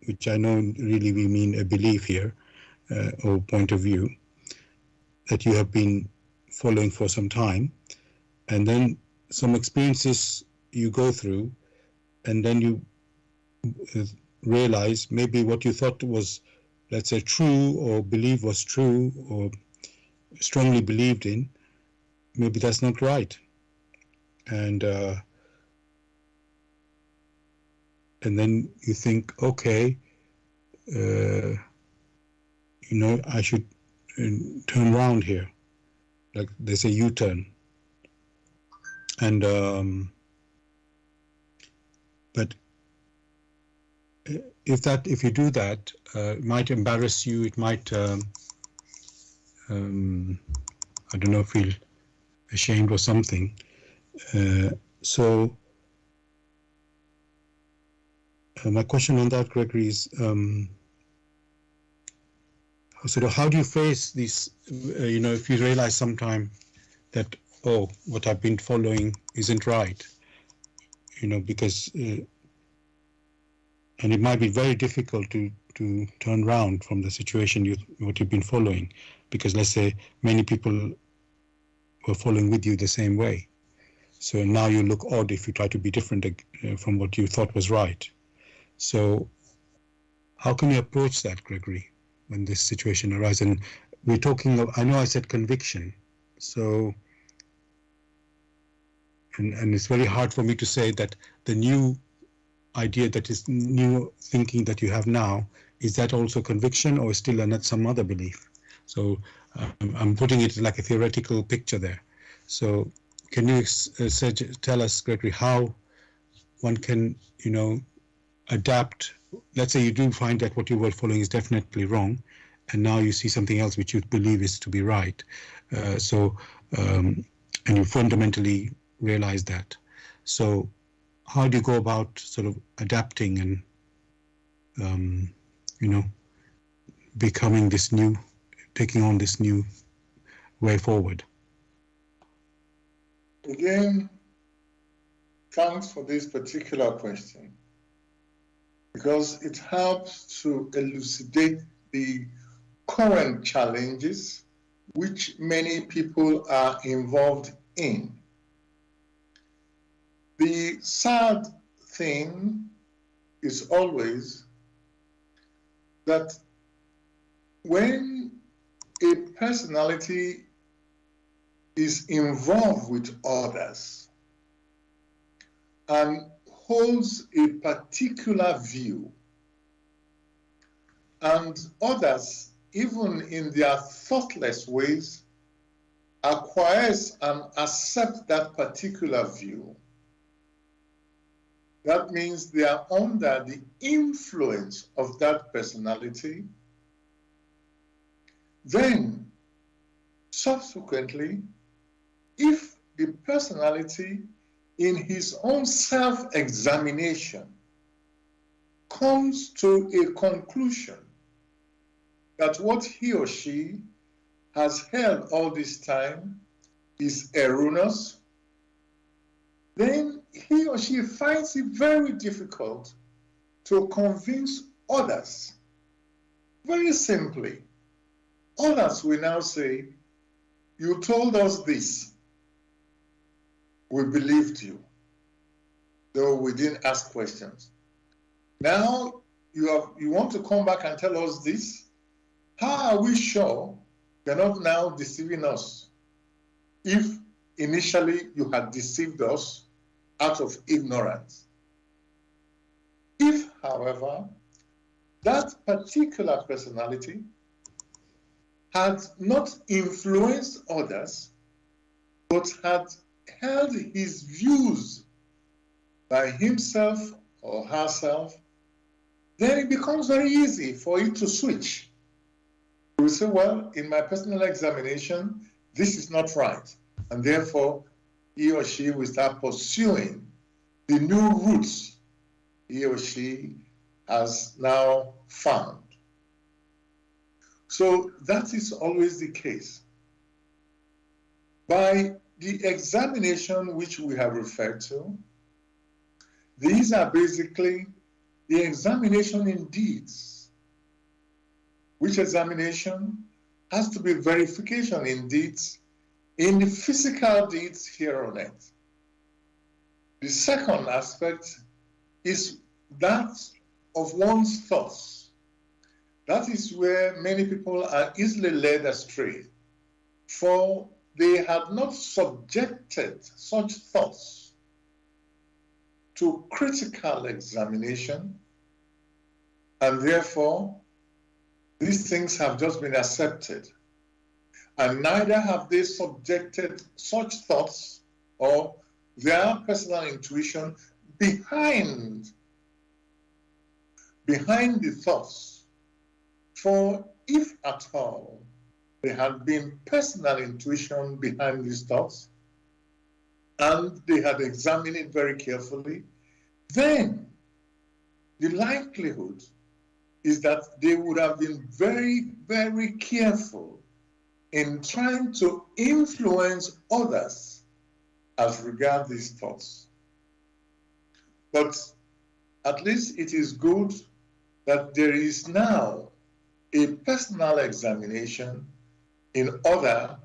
Speaker 1: which I know really we mean a belief here, or point of view, that you have been following for some time, and then some experiences you go through, and then you realize maybe what you thought was, let's say, true, or believe was true, or strongly believed in, maybe that's not right. And then you think, okay, I should turn around here. Like they say, U-turn. And but if you do that, it might embarrass you. It might, I don't know, feel ashamed or something. So my question on that, Gregory, is sort of how do you face these, if you realize sometime that, oh, what I've been following isn't right, because, and it might be very difficult to turn around from the situation what you've been following, because let's say many people were following with you the same way. So now you look odd if you try to be different from what you thought was right. So how can you approach that, Gregory, when this situation arises? And we're talking of, I know I said conviction, so, and it's very hard for me to say that the new idea, that is new thinking that you have now, is that also conviction or still some other belief? So I'm putting it like a theoretical picture there. So can you tell us, Gregory, how one can, adapt? Let's say you do find that what you were following is definitely wrong, and now you see something else which you believe is to be right. And you fundamentally realize that. So how do you go about sort of adapting and, becoming this new, taking on this new way forward?
Speaker 2: Again, thanks for this particular question, because it helps to elucidate the current challenges which many people are involved in. The sad thing is always that when a personality is involved with others and holds a particular view, and others, even in their thoughtless ways, acquiesce and accept that particular view, that means they are under the influence of that personality. Then, subsequently, if the personality in his own self-examination comes to a conclusion that what he or she has held all this time is erroneous, then he or she finds it very difficult to convince others. Very simply, others will now say, you told us this, we believed you, though we didn't ask questions. Now you want to come back and tell us this? How are we sure you're not now deceiving us if initially you had deceived us out of ignorance? If, however, that particular personality had not influenced others, but had held his views by himself or herself, then it becomes very easy for you to switch. You will say, well, in my personal examination, this is not right. And therefore, he or she will start pursuing the new routes he or she has now found. So that is always the case. By the examination which we have referred to, these are basically the examination in deeds, which examination has to be verification in deeds, in the physical deeds here on earth. The second aspect is that of one's thoughts. That is where many people are easily led astray, for they had not subjected such thoughts to critical examination, and therefore these things have just been accepted, and neither have they subjected such thoughts or their personal intuition behind the thoughts. For if at all there had been personal intuition behind these thoughts, and they had examined it very carefully, then the likelihood is that they would have been very, very careful in trying to influence others as regards these thoughts. But at least it is good that there is now a personal examination in order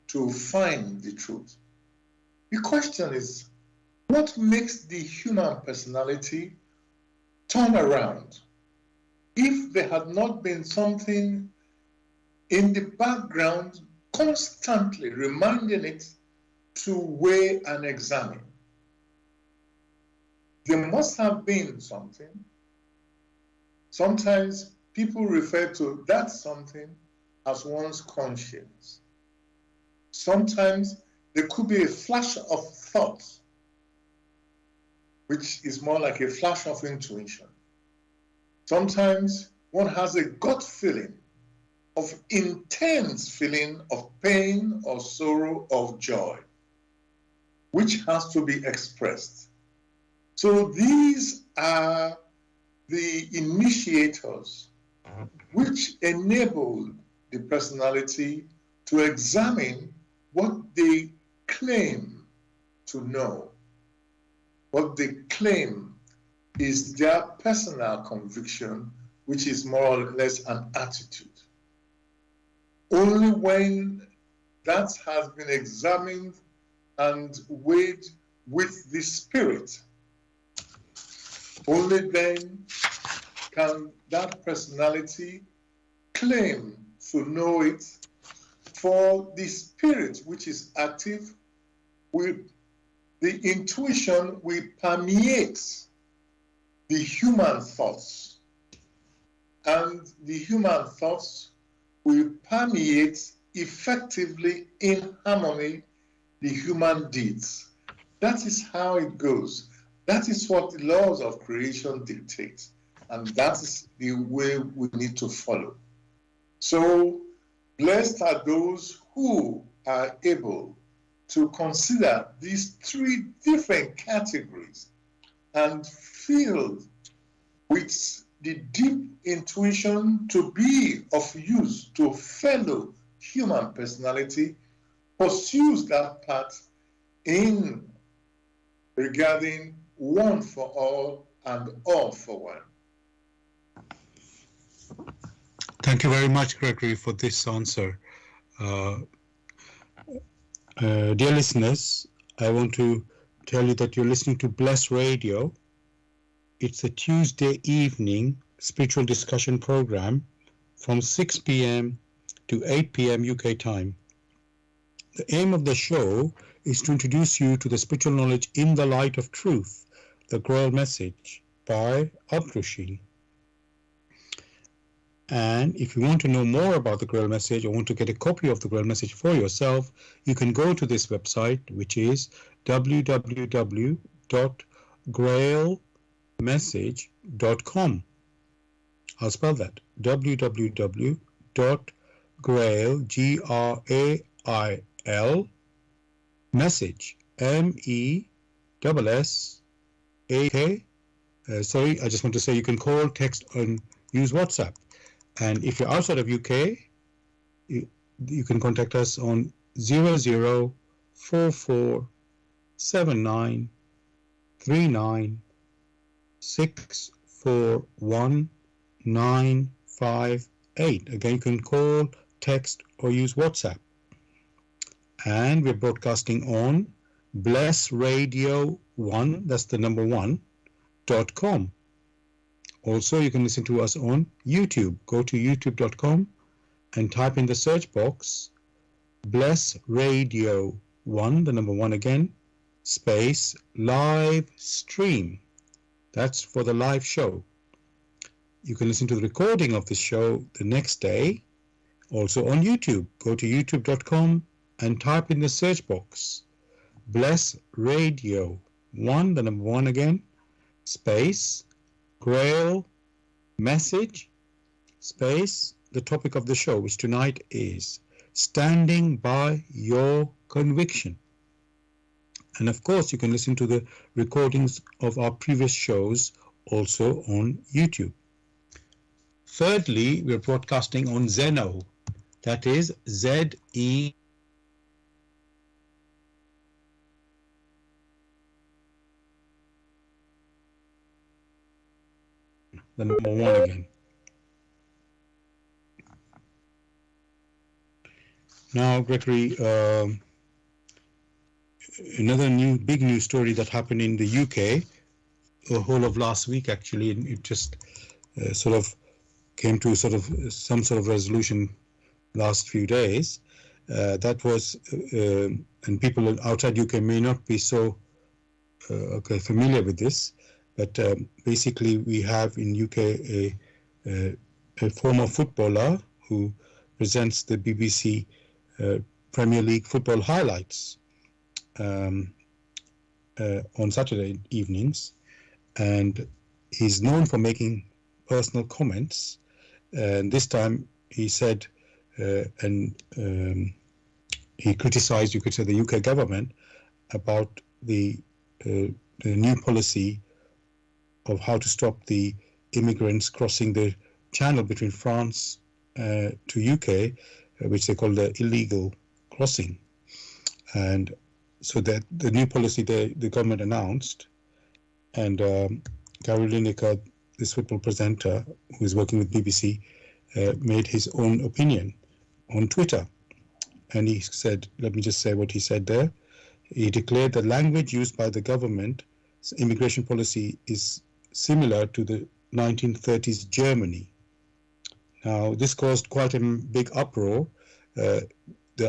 Speaker 2: to find the truth. The question is, what makes the human personality turn around? If there had not been something in the background constantly reminding it to weigh and examine, there must have been something. Sometimes people refer to that something as one's conscience. Sometimes there could be a flash of thought, which is more like a flash of intuition. Sometimes one has a gut feeling of intense feeling of pain or sorrow or joy, which has to be expressed. So these are the initiators which enable the personality to examine what they claim to know, what they claim is their personal conviction, which is more or less an attitude. Only when that has been examined and weighed with the spirit, only then can that personality claim to know it. For the spirit which is active, the intuition will permeate the human thoughts, and the human thoughts will permeate effectively in harmony the human deeds. That is how it goes. That is what the laws of creation dictate, and that is the way we need to follow. So, blessed are those who are able to consider these three different categories and filled with the deep intuition to be of use to fellow human personality, pursues that path in regarding one for all and all for one.
Speaker 1: Thank you very much, Gregory, for this answer. Dear listeners, I want to tell you that you're listening to Bless Radio. It's a Tuesday evening spiritual discussion program from 6 p.m. to 8 p.m. UK time. The aim of the show is to introduce you to the spiritual knowledge in the light of truth, the GRAIL Message by Abdrusheen. And if you want to know more about the GRAIL Message or want to get a copy of the GRAIL Message for yourself, you can go to this website, which is www.grailmessage.com. I'll spell that, www.grail, G-R-A-I-L, message, M-E-S-S-A-K. Sorry, I just want to say you can call, text, and use WhatsApp. And if you're outside of UK, you can contact us on 00447939641958. Again, you can call, text, or use WhatsApp. And we're broadcasting on Bless Radio 1, that's the number 1.com. Also, you can listen to us on YouTube. Go to youtube.com and type in the search box Bless Radio 1, the number 1 again, space live stream. That's for the live show. You can listen to the recording of the show the next day, also on YouTube. Go to youtube.com and type in the search box Bless Radio 1, the number 1 again, space GRAIL Message, space the topic of the show, which tonight is Standing by Your Conviction. And of course, you can listen to the recordings of our previous shows also on YouTube. Thirdly, we're broadcasting on Zeno, that is Z-E, the number one again. Now, Gregory, another big news story that happened in the UK, the whole of last week actually, and it just sort of came to some sort of resolution last few days. That was, and people outside UK may not be so familiar with this, but basically we have in UK a former footballer who presents the BBC Premier League football highlights on Saturday evenings, and he's known for making personal comments. And this time he said, he criticized, you could say, the UK government about the new policy of how to stop the immigrants crossing the channel between France to UK, which they call the illegal crossing. And so that the new policy the government announced, and Gary Lineker, this football presenter who is working with BBC, made his own opinion on Twitter. And he said, let me just say what he said there. He declared the language used by the government's immigration policy is similar to the 1930s Germany. Now, this caused quite a big uproar. The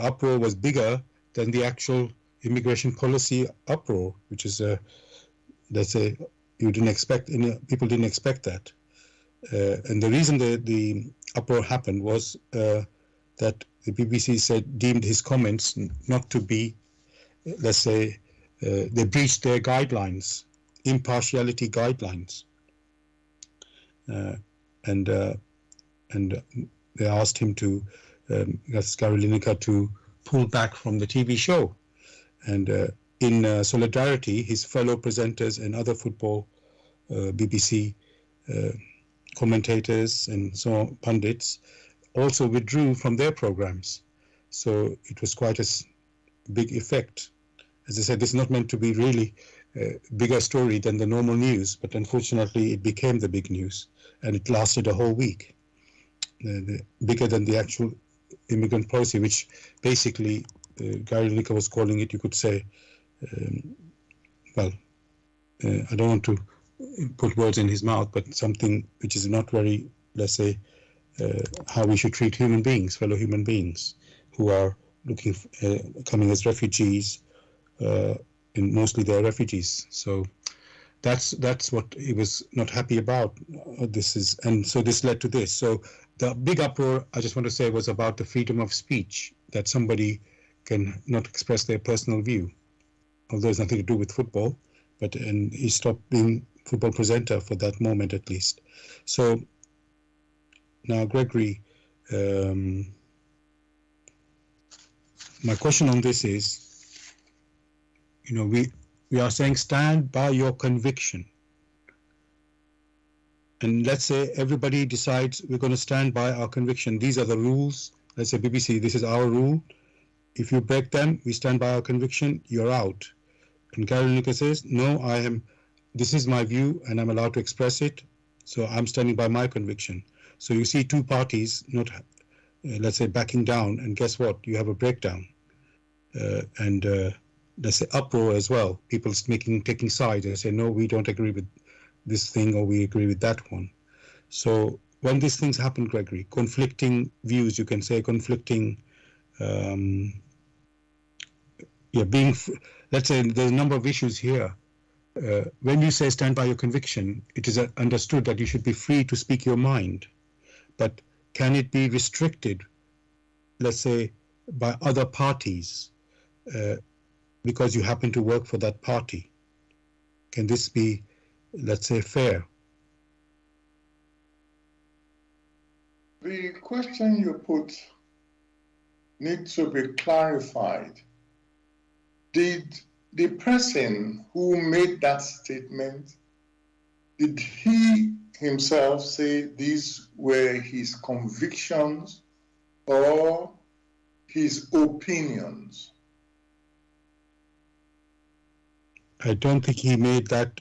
Speaker 1: uproar was bigger than the actual immigration policy uproar, which is, let's say, people didn't expect that. And the reason the uproar happened was that the BBC deemed his comments not to be, let's say, they breached their guidelines, impartiality guidelines, and they asked him to, that's Gary Lineker, to pull back from the TV show. And in solidarity, his fellow presenters and other football BBC commentators and so on, pundits, also withdrew from their programs. So it was quite a big effect. As I said, this is not meant to be really a bigger story than the normal news, but unfortunately it became the big news, and it lasted a whole week, bigger than the actual immigrant policy, which basically Gary Lineker was calling it, you could say, I don't want to put words in his mouth, but something which is not very, let's say, how we should treat human beings, fellow human beings, who are coming as refugees, and mostly they're refugees. So that's what he was not happy about. And so this led to this. So the big uproar, I just want to say, was about the freedom of speech, that somebody can not express their personal view, although it's nothing to do with football, and he stopped being football presenter for that moment at least. So now, Gregory, my question on this is, we are saying stand by your conviction. And let's say everybody decides we're going to stand by our conviction. These are the rules. Let's say BBC, this is our rule. If you break them, we stand by our conviction, you're out. And Gary Lineker says, no, this is my view and I'm allowed to express it. So I'm standing by my conviction. So you see two parties not, let's say, backing down, and guess what? You have a breakdown. And let's say uproar as well. People taking sides. They say, no, we don't agree with this thing, or we agree with that one. So when these things happen, Gregory, conflicting views, you can say, conflicting, let's say there's a number of issues here. When you say stand by your conviction, it is understood that you should be free to speak your mind. But can it be restricted, let's say, by other parties because you happen to work for that party? Can this be, let's say, fair?
Speaker 2: The question you put needs to be clarified. Did the person who made that statement, did he himself say these were his convictions or his opinions?
Speaker 1: I don't think he made that.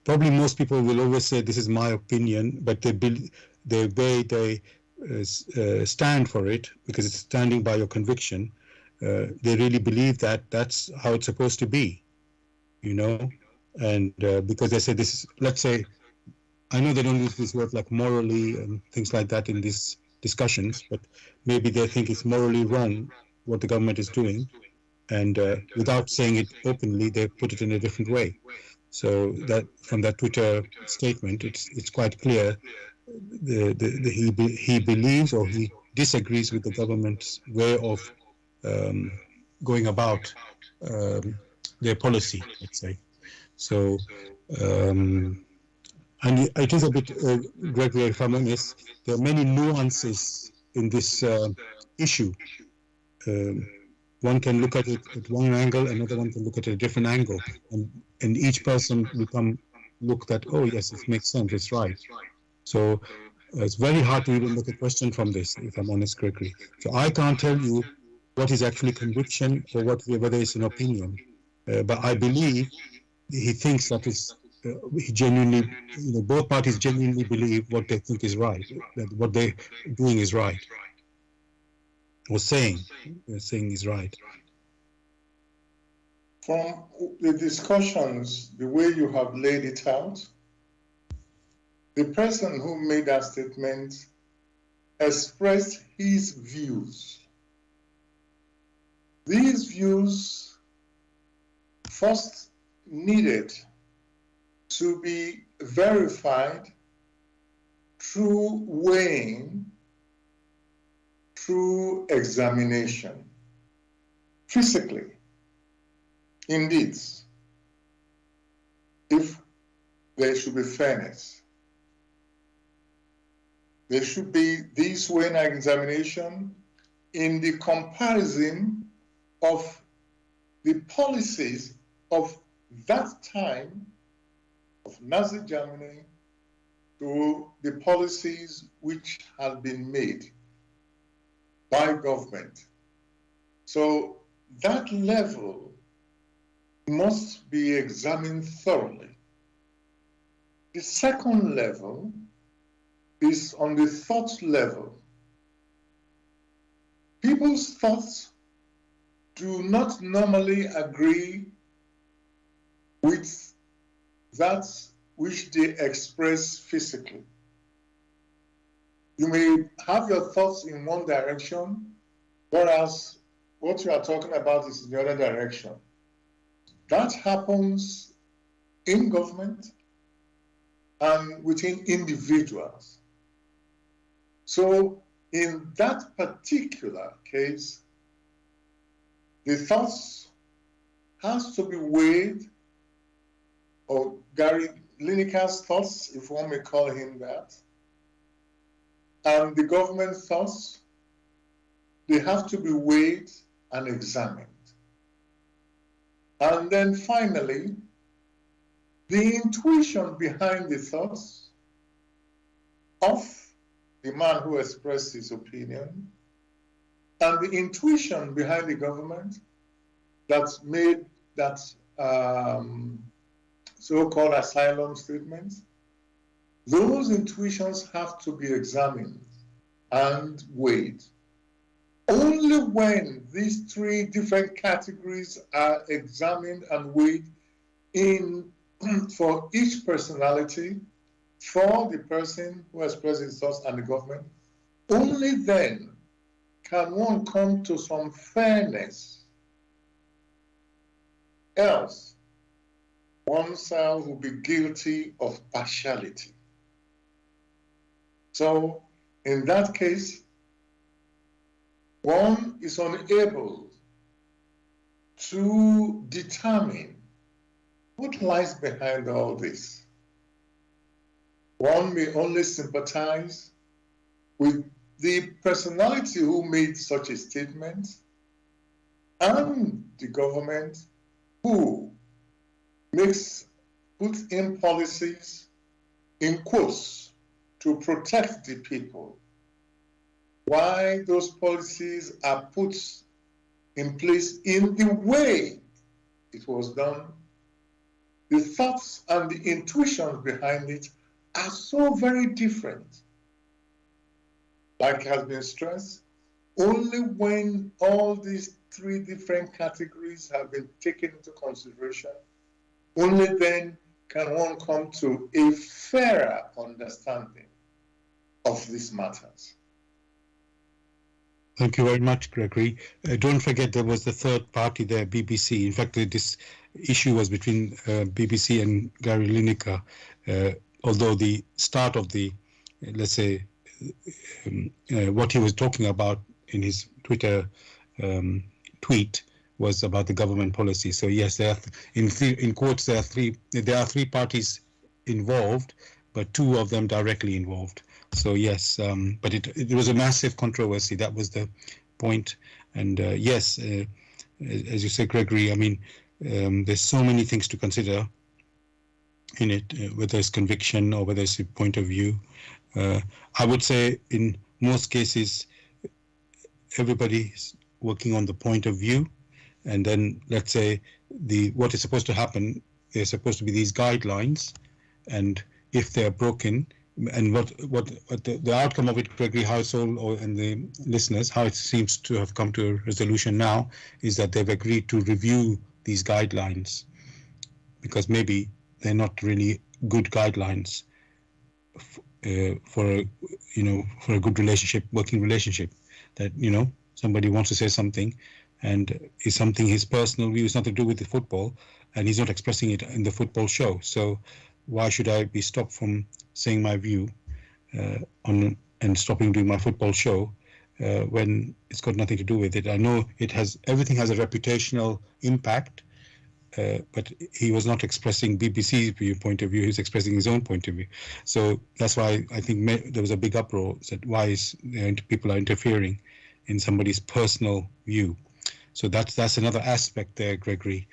Speaker 1: Probably most people will always say this is my opinion, but the way they stand for it, because it's standing by your conviction, they really believe that that's how it's supposed to be, and because they say this is, let's say, I know they don't use this word like morally and things like that in these discussions, but maybe they think it's morally wrong what the government is doing, and without saying it openly, they put it in a different way. So that from that Twitter statement, it's quite clear he believes or he disagrees with the government's way of going about their policy, let's say. So, and it is a bit, Gregory, if I'm honest, there are many nuances in this issue. One can look at it at one angle, another one can look at it at a different angle, and each person looked at, oh yes, it makes sense, it's right. So it's very hard to even make a question from this, if I'm honest, Gregory. So I can't tell you what is actually conviction or whether it's an opinion, but I believe he thinks that he genuinely, both parties genuinely believe what they think is right, that what they're doing is right. Or saying is right.
Speaker 2: From the discussions, the way you have laid it out, the person who made that statement expressed his views. These views first needed to be verified through weighing, through examination, physically. Indeed, if there should be fairness, there should be this weighing and examination in the comparison of the policies of that time of Nazi Germany to the policies which had been made by government. So that level must be examined thoroughly. The second level is on the thought level. People's thoughts do not normally agree with that which they express physically. You may have your thoughts in one direction, whereas what you are talking about is in the other direction. That happens in government and within individuals. So in that particular case, the thoughts has to be weighed, or Gary Lineker's thoughts, if one may call him that, and the government thoughts, they have to be weighed and examined. And then finally, the intuition behind the thoughts of the man who expressed his opinion and the intuition behind the government that made that so-called asylum statement, those intuitions have to be examined and weighed. Only when these three different categories are examined and weighed in for each personality, for the person who expressed his thoughts and the government, only then can one come to some fairness. Else, oneself will be guilty of partiality. So, in that case, one is unable to determine what lies behind all this. One may only sympathize with the personality who made such a statement and the government who puts in policies in quotes to protect the people. Why those policies are put in place in the way it was done, the thoughts and the intuitions behind it are so very different. Like has been stressed, only when all these three different categories have been taken into consideration, only then can one come to a fairer understanding of these matters.
Speaker 1: Thank you very much, Gregory. Don't forget there was the third party there, BBC. In fact, this issue was between BBC and Gary Lineker, although the start of the, let's say, what he was talking about in his Twitter tweet was about the government policy. So yes, there are in quotes there are three parties involved, but two of them directly involved. So yes, but it was a massive controversy. That was the point. And yes, as you said, Gregory, I mean, there's so many things to consider in it, whether it's conviction or whether it's a point of view. I would say in most cases, everybody's working on the point of view, and then let's say what is supposed to happen, there's supposed to be these guidelines, and if they're broken, and what the outcome of it, Gregory, how it's all, and the listeners, how it seems to have come to a resolution now is that they've agreed to review these guidelines because maybe they're not really good guidelines for a good relationship, working relationship. That somebody wants to say something, and is something his personal view, is nothing to do with the football, and he's not expressing it in the football show. So why should I be stopped from saying my view and stopping doing my football show when it's got nothing to do with it? I know everything has a reputational impact, but he was not expressing BBC's point of view, he was expressing his own point of view. So that's why I think there was a big uproar that why is people are interfering in somebody's personal view. So that's another aspect there, Gregory,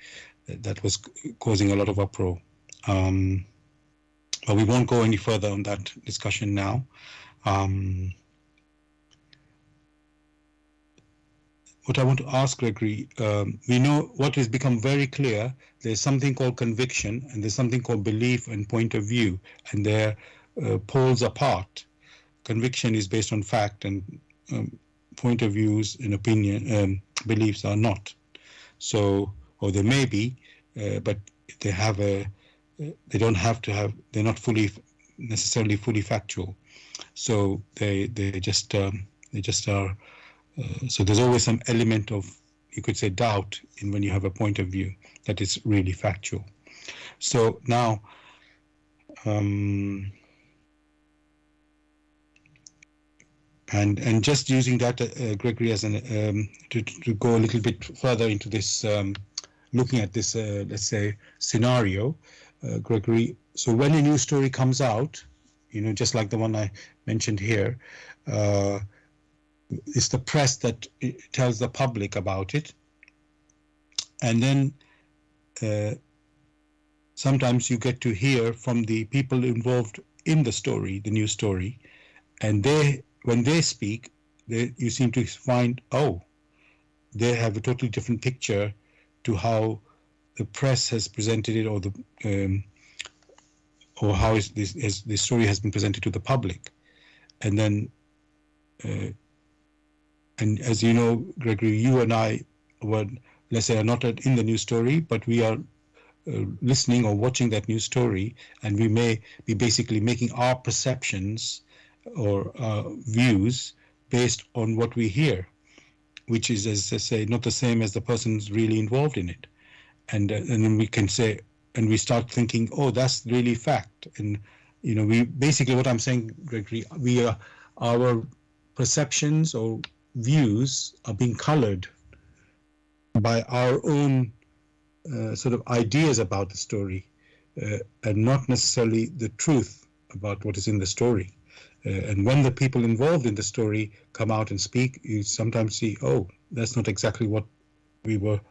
Speaker 1: that was causing a lot of uproar. But we won't go any further on that discussion now. What I want to ask, Gregory, we know what has become very clear. There's something called conviction, and there's something called belief and point of view, and they're poles apart. Conviction is based on fact, and point of views and opinion, beliefs are not. So, or they may be, but they don't have to have. They're not necessarily fully factual. So they just are. So there's always some element of, you could say, doubt in when you have a point of view that is really factual. So now, and just using that, Gregory, as to go a little bit further into this, looking at this, let's say, scenario, Gregory. So when a new story comes out, just like the one I mentioned here. It's the press that tells the public about it, and then sometimes you get to hear from the people involved in the story, the news story, and when they speak, you seem to find, they have a totally different picture to how the press has presented it, or how this story has been presented to the public, and then. And as you know, Gregory, you and I were, let's say, are not in the news story, but we are listening or watching that news story, and we may be basically making our perceptions or views based on what we hear, which is, as I say, not the same as the person's really involved in it. And then we can say, and we start thinking, that's really fact. And, we basically, what I'm saying, Gregory, our perceptions or views are being colored by our own sort of ideas about the story, and not necessarily the truth about what is in the story. And when the people involved in the story come out and speak, you sometimes see, that's not exactly what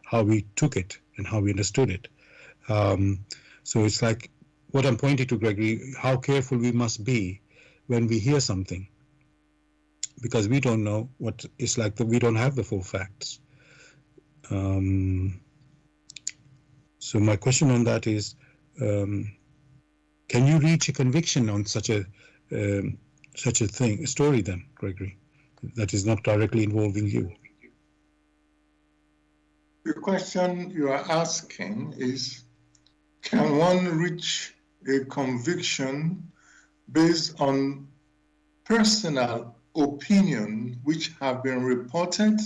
Speaker 1: how we took it and how we understood it. So it's like what I'm pointing to, Gregory, how careful we must be when we hear something, because we don't know what it's like. We don't have the full facts. So my question on that is, can you reach a conviction on such a story then, Gregory, that is not directly involving you?
Speaker 2: The question you are asking is, can one reach a conviction based on personal opinion which have been reported?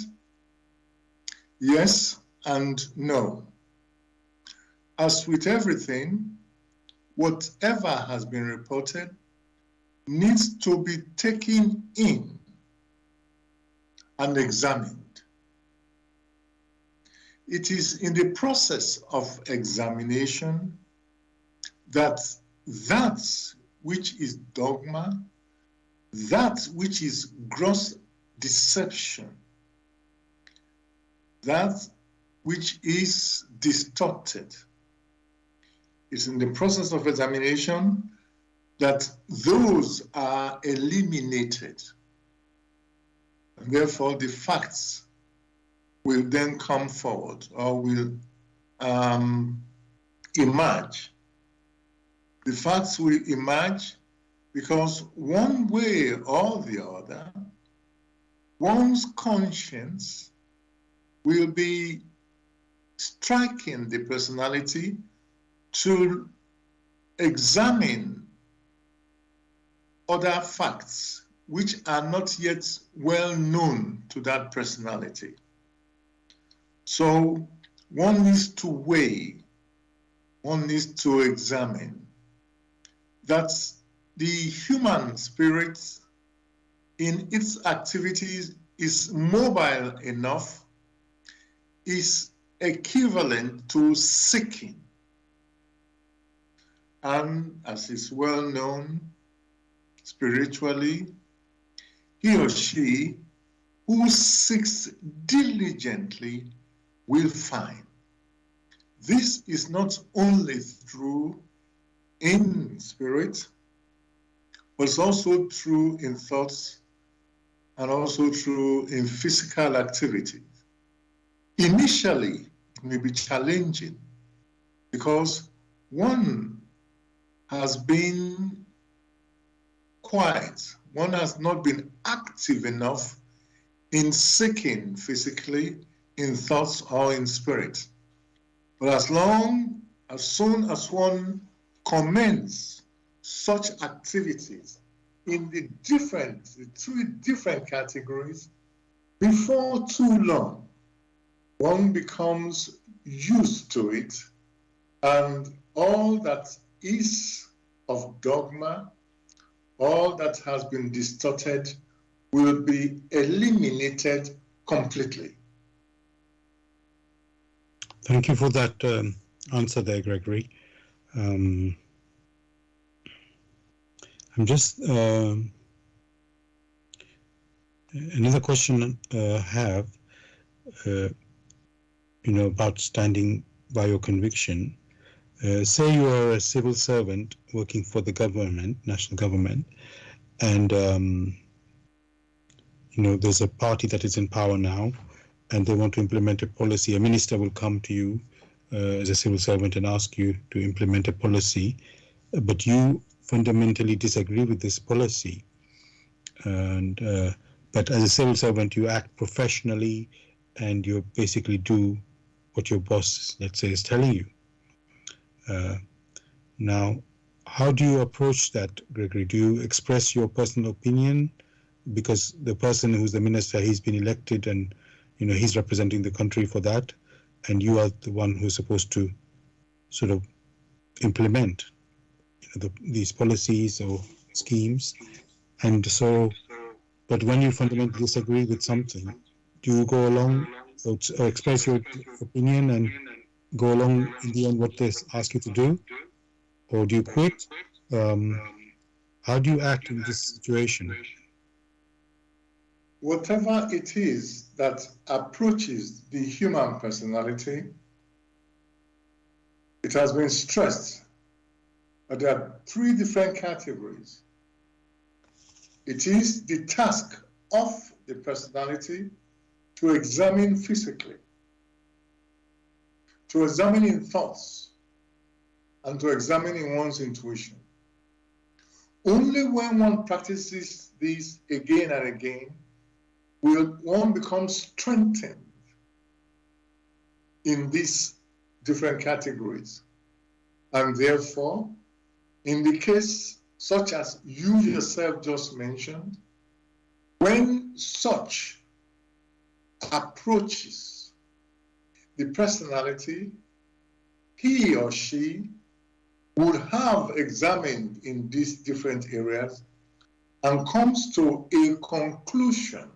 Speaker 2: Yes and no. As with everything, whatever has been reported needs to be taken in and examined. It is in the process of examination that which is dogma, that which is gross deception, that which is distorted, is in the process of examination that those are eliminated. And therefore, the facts will then come forward or will emerge. The facts will emerge because one way or the other, one's conscience will be striking the personality to examine other facts which are not yet well known to that personality. So one needs to weigh, one needs to examine that the human spirit in its activities is mobile enough, is equivalent to seeking. And as is well known spiritually, he or she who seeks diligently will find. This is not only true in spirit, but it's also true in thoughts and also true in physical activities. Initially, it may be challenging because one has been quiet, one has not been active enough in seeking physically, in thoughts or in spirit. But as soon as one commences such activities in the three different categories, before too long, one becomes used to it, and all that is of dogma, all that has been distorted will be eliminated completely.
Speaker 1: Thank you for that answer there, Gregory. I'm just another question I have, about standing by your conviction. Say you are a civil servant working for the government, national government, and there's a party that is in power now, and they want to implement a policy. A minister will come to you as a civil servant and ask you to implement a policy, but you fundamentally disagree with this policy. And but as a civil servant, you act professionally, and you basically do what your boss, let's say, is telling you. Now, how do you approach that, Gregory? Do you express your personal opinion? Because the person who's the minister, he's been elected, and he's representing the country for that, and you are the one who's supposed to sort of implement these policies or schemes. And so, but when you fundamentally disagree with something, do you go along or express your opinion and go along in the end what they ask you to do, or do you quit? How do you act in this situation?
Speaker 2: whatever it is that approaches the human personality, it has been stressed that there are three different categories. It is the task of the personality to examine physically, to examine in thoughts, and to examine in one's intuition. Only when one practices this again and again will one become strengthened in these different categories. And therefore, in the case such as you yourself just mentioned, when such approaches the personality, he or she would have examined in these different areas and comes to a conclusion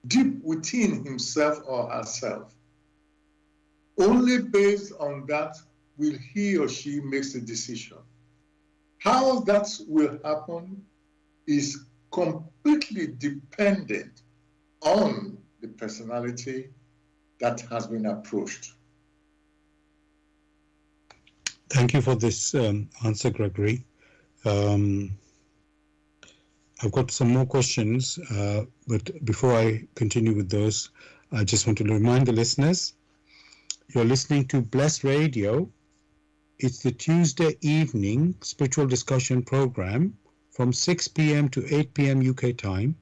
Speaker 2: deep within himself or herself. Only based on that will he or she make the decision. How that will happen is completely dependent on the personality that has been approached.
Speaker 1: Thank you for this answer, Gregory. I've got some more questions, but before I continue with those, I just want to remind the listeners, you're listening to Bless Radio. It's the Tuesday evening spiritual discussion program from 6 p.m. to 8 p.m. UK time.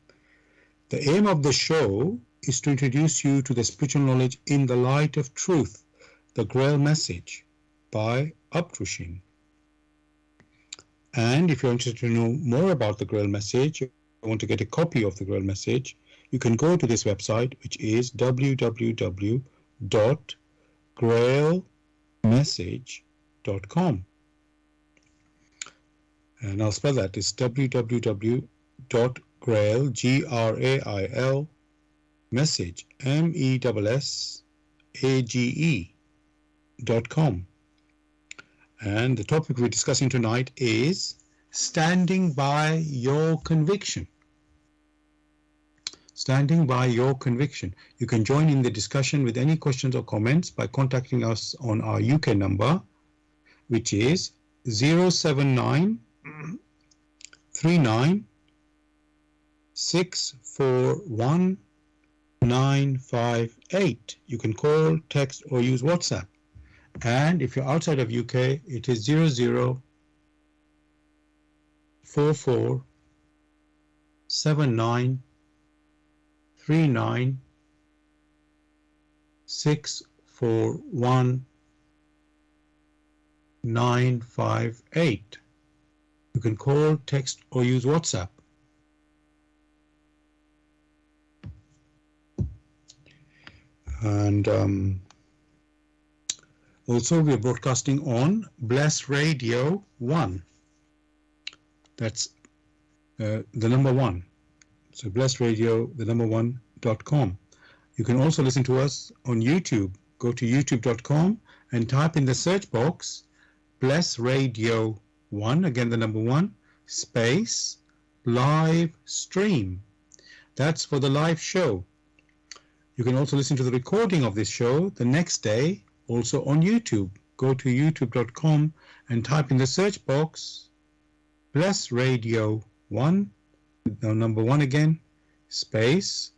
Speaker 1: The aim of the show is to introduce you to the spiritual knowledge in the light of truth, the GRAIL message by Uptrushing. And if you're interested to know more about the GRAIL message, or want to get a copy of the GRAIL message, you can go to this website, which is www.grailmessage.com. And I'll spell that. It's www.grail, G-R-A-I-L, message, MESSAGE.com. And the topic we're discussing tonight is standing by your conviction. Standing by your conviction. You can join in the discussion with any questions or comments by contacting us on our UK number, which is 079 39 641 958. You can call, text, or use WhatsApp. And if you're outside of UK, it is 0044 79 39 641 958. You can call, text, or use WhatsApp. And also, we are broadcasting on Bless Radio 1. That's the number 1. So Bless Radio, the number 1.com. You can also listen to us on YouTube. Go to youtube.com and type in the search box Bless Radio 1, again the number 1, space, live stream. That's for the live show. You can also listen to the recording of this show the next day, also on YouTube. Go to youtube.com and type in the search box Bless Radio 1, the number 1 again, space,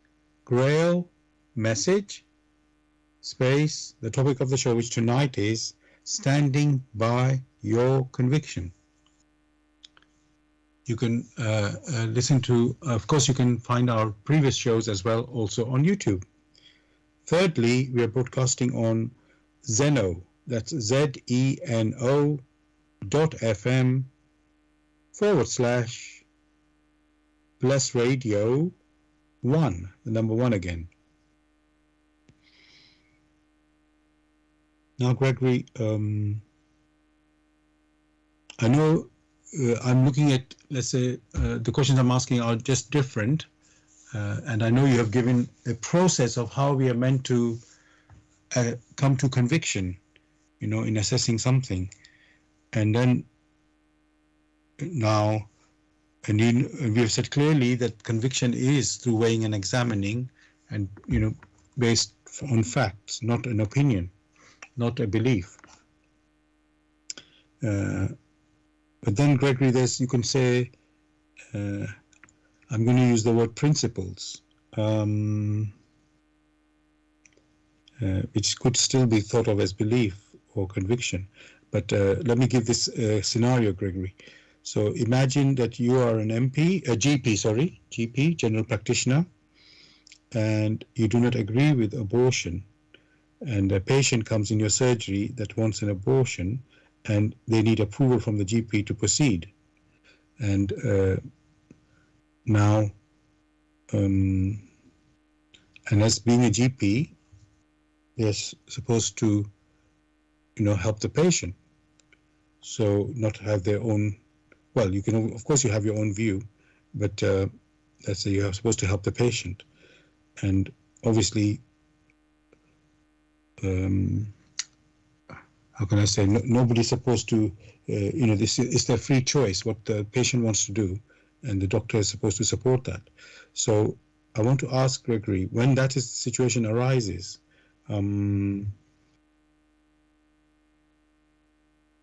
Speaker 1: GRAIL message, space, the topic of the show, which tonight is standing by your conviction. You can listen to, of course, you can find our previous shows as well, also on YouTube. Thirdly, we are broadcasting on Zeno, that's ZENO.FM/Bless Radio 1, the number 1 again. Now, Gregory, I know I'm looking at, let's say, the questions I'm asking are just different. And I know you have given a process of how we are meant to come to conviction, in assessing something. And then now And we have said clearly that conviction is through weighing and examining, and based on facts, not an opinion, not a belief. But then, Gregory, you can say, I'm going to use the word principles, which could still be thought of as belief or conviction. But let me give this scenario, Gregory. So imagine that you are an GP, general practitioner, and you do not agree with abortion, and a patient comes in your surgery that wants an abortion, and they need approval from the GP to proceed. And now, and as being a GP, they're supposed to, help the patient. So not have their own. Well, you can, of course, you have your own view, but let's say you're supposed to help the patient, and obviously, how can I say? Nobody's supposed to, this is their free choice what the patient wants to do, and the doctor is supposed to support that. So I want to ask Gregory, when that situation arises,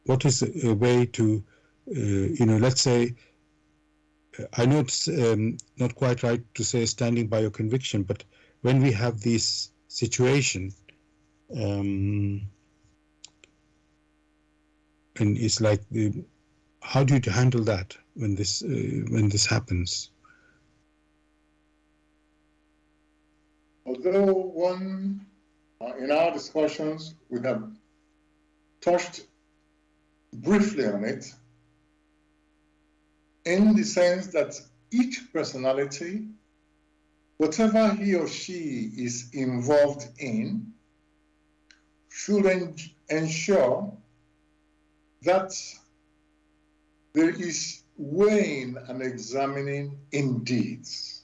Speaker 1: what is a way to, let's say, I know it's not quite right to say standing by your conviction, but when we have this situation, and it's like, how do you handle that when this happens?
Speaker 2: Although in our discussions, we have touched briefly on it, in the sense that each personality, whatever he or she is involved in, should ensure that there is weighing and examining in deeds.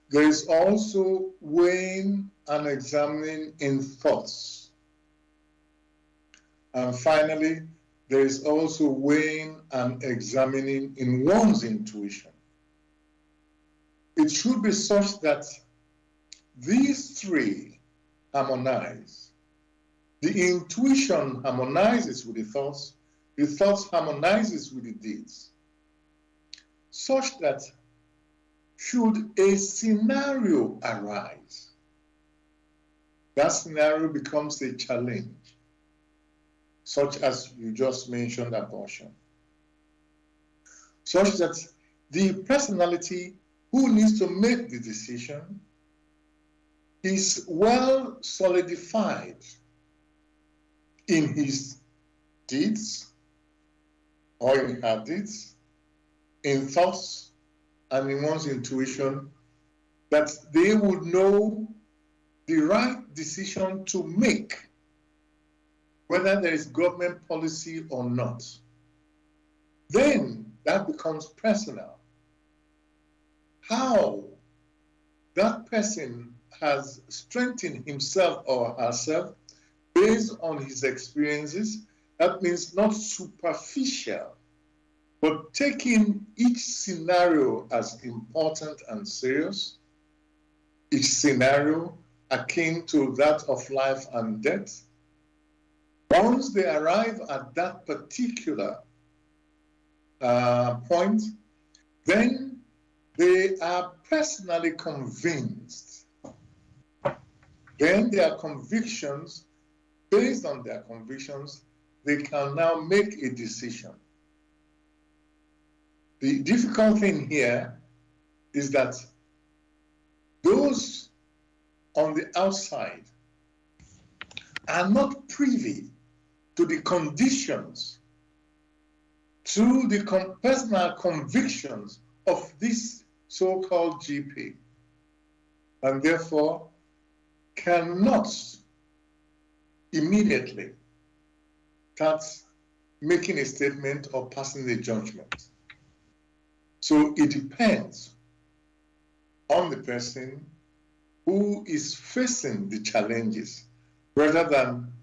Speaker 2: There is also weighing and examining in thoughts. And finally, there is also weighing and examining in one's intuition. It should be such that these three harmonize. The intuition harmonizes with the thoughts harmonizes with the deeds, such that should a scenario arise, that scenario becomes a challenge, such as you just mentioned, abortion, such that the personality who needs to make the decision is well solidified in his deeds or in her deeds, in thoughts and in one's intuition, that they would know the right decision to make, whether there is government policy or not. Then that becomes personal. How that person has strengthened himself or herself based on his experiences, that means not superficial, but taking each scenario as important and serious, each scenario akin to that of life and death. Once they arrive at that particular point, then they are personally convinced. Then their convictions, based on their convictions, they can now make a decision. The difficult thing here is that those on the outside are not privy to the conditions, to the personal convictions of this so-called GP, and therefore cannot immediately start making a statement or passing a judgment. So it depends on the person who is facing the challenges, rather than,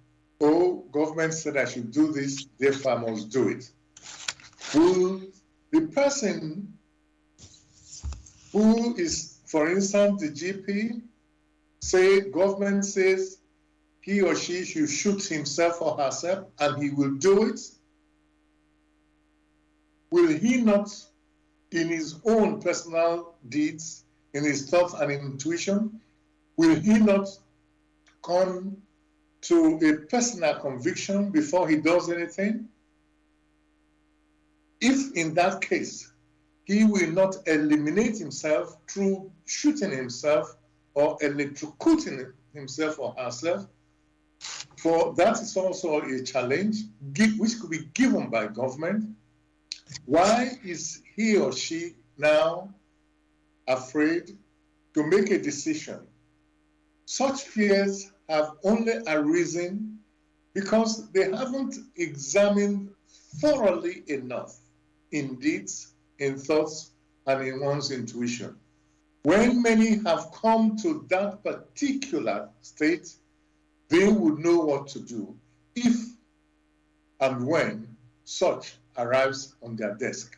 Speaker 2: oh, government said I should do this, therefore I must do it. Will The person who is, for instance, the GP, say government says he or she should shoot himself or herself, and he will do it. Will he not, in his own personal deeds, in his thoughts and intuition, will he not come to a personal conviction before he does anything? If in that case, he will not eliminate himself through shooting himself or electrocuting himself or herself, for that is also a challenge which could be given by government. Why is he or she now afraid to make a decision? Such fears have only arisen because they haven't examined thoroughly enough in deeds, in thoughts, and in one's intuition. When many have come to that particular state, they would know what to do if and when such arrives on their desk.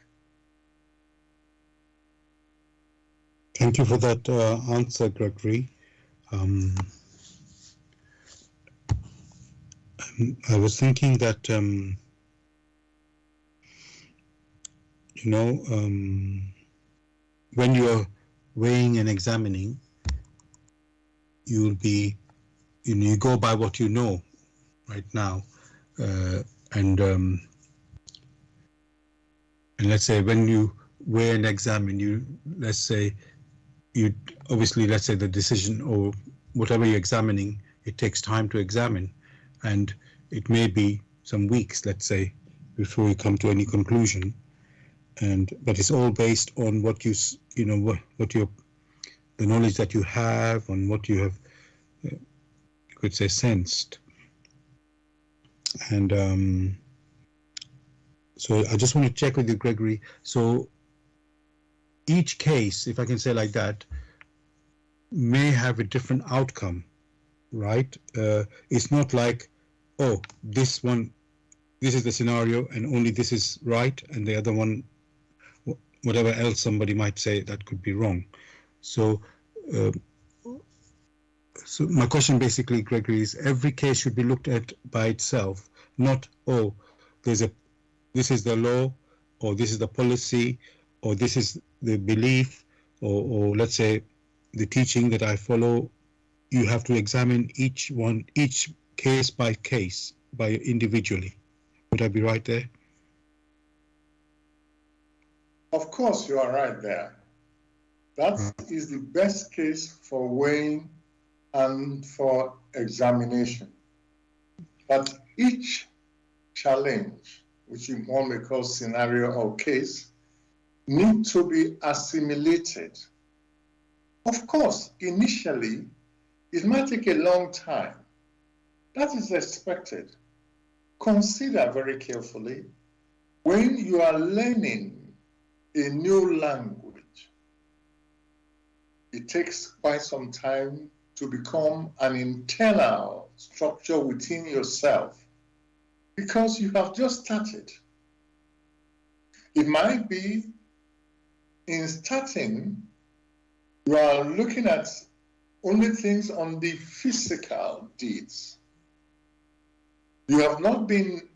Speaker 1: Thank you for that answer, Gregory. I was thinking that, when you're weighing and examining, you'll be, you go by what you know right now, and let's say when you weigh and examine, let's say the decision or whatever you're examining, it takes time to examine, and it may be some weeks, let's say, before you come to any conclusion. But it's all based on what the knowledge that you have, on what you have, you could say, sensed. And so I just want to check with you, Gregory. So each case, if I can say like that, may have a different outcome, right? It's not like, oh, this is the scenario and only this is right, and the other one, whatever else somebody might say, that could be wrong. So my question basically, Gregory, is every case should be looked at by itself, not, oh, this is the law, or this is the policy, or this is the belief, or let's say the teaching that I follow. You have to examine each case by case, by individually. Would I be right there?
Speaker 2: Of course, you are right there. That is the best case for weighing and for examination. But each challenge, which one may call scenario or case, need to be assimilated. Of course, initially, it might take a long time. That is expected. Consider very carefully, when you are learning a new language, it takes quite some time to become an internal structure within yourself because you have just started. It might be in starting, you are looking at only things on the physical deeds. You have not been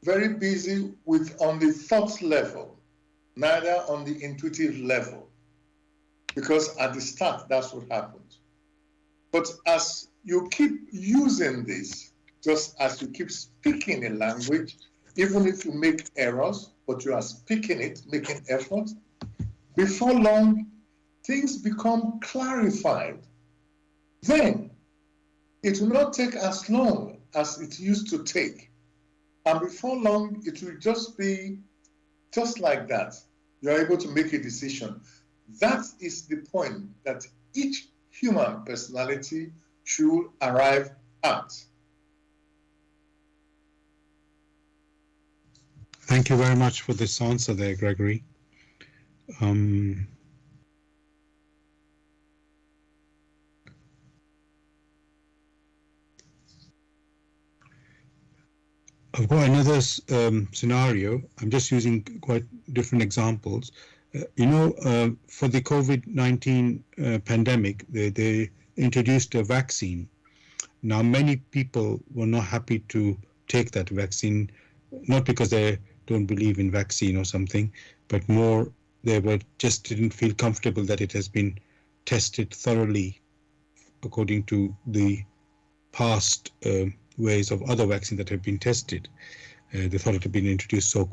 Speaker 2: very busy on the thought level, neither on the intuitive level, because at the start, that's what happens. But as you keep using this, just as you keep speaking a language, even if you make errors, but you are speaking it, making effort, before long, things become clarified. Then, it will not take as long as it used to take. And before long, it will just be just like that. You're able to make a decision. That is the point that each human personality should arrive at.
Speaker 1: Thank you very much for this answer there, Gregory. I've got another scenario. I'm just using quite different examples. For the COVID-19 pandemic, they introduced a vaccine. Now, many people were not happy to take that vaccine, not because they don't believe in vaccine or something, but more they were just didn't feel comfortable that it has been tested thoroughly according to the past ways of other vaccines that have been tested. They thought it had been introduced too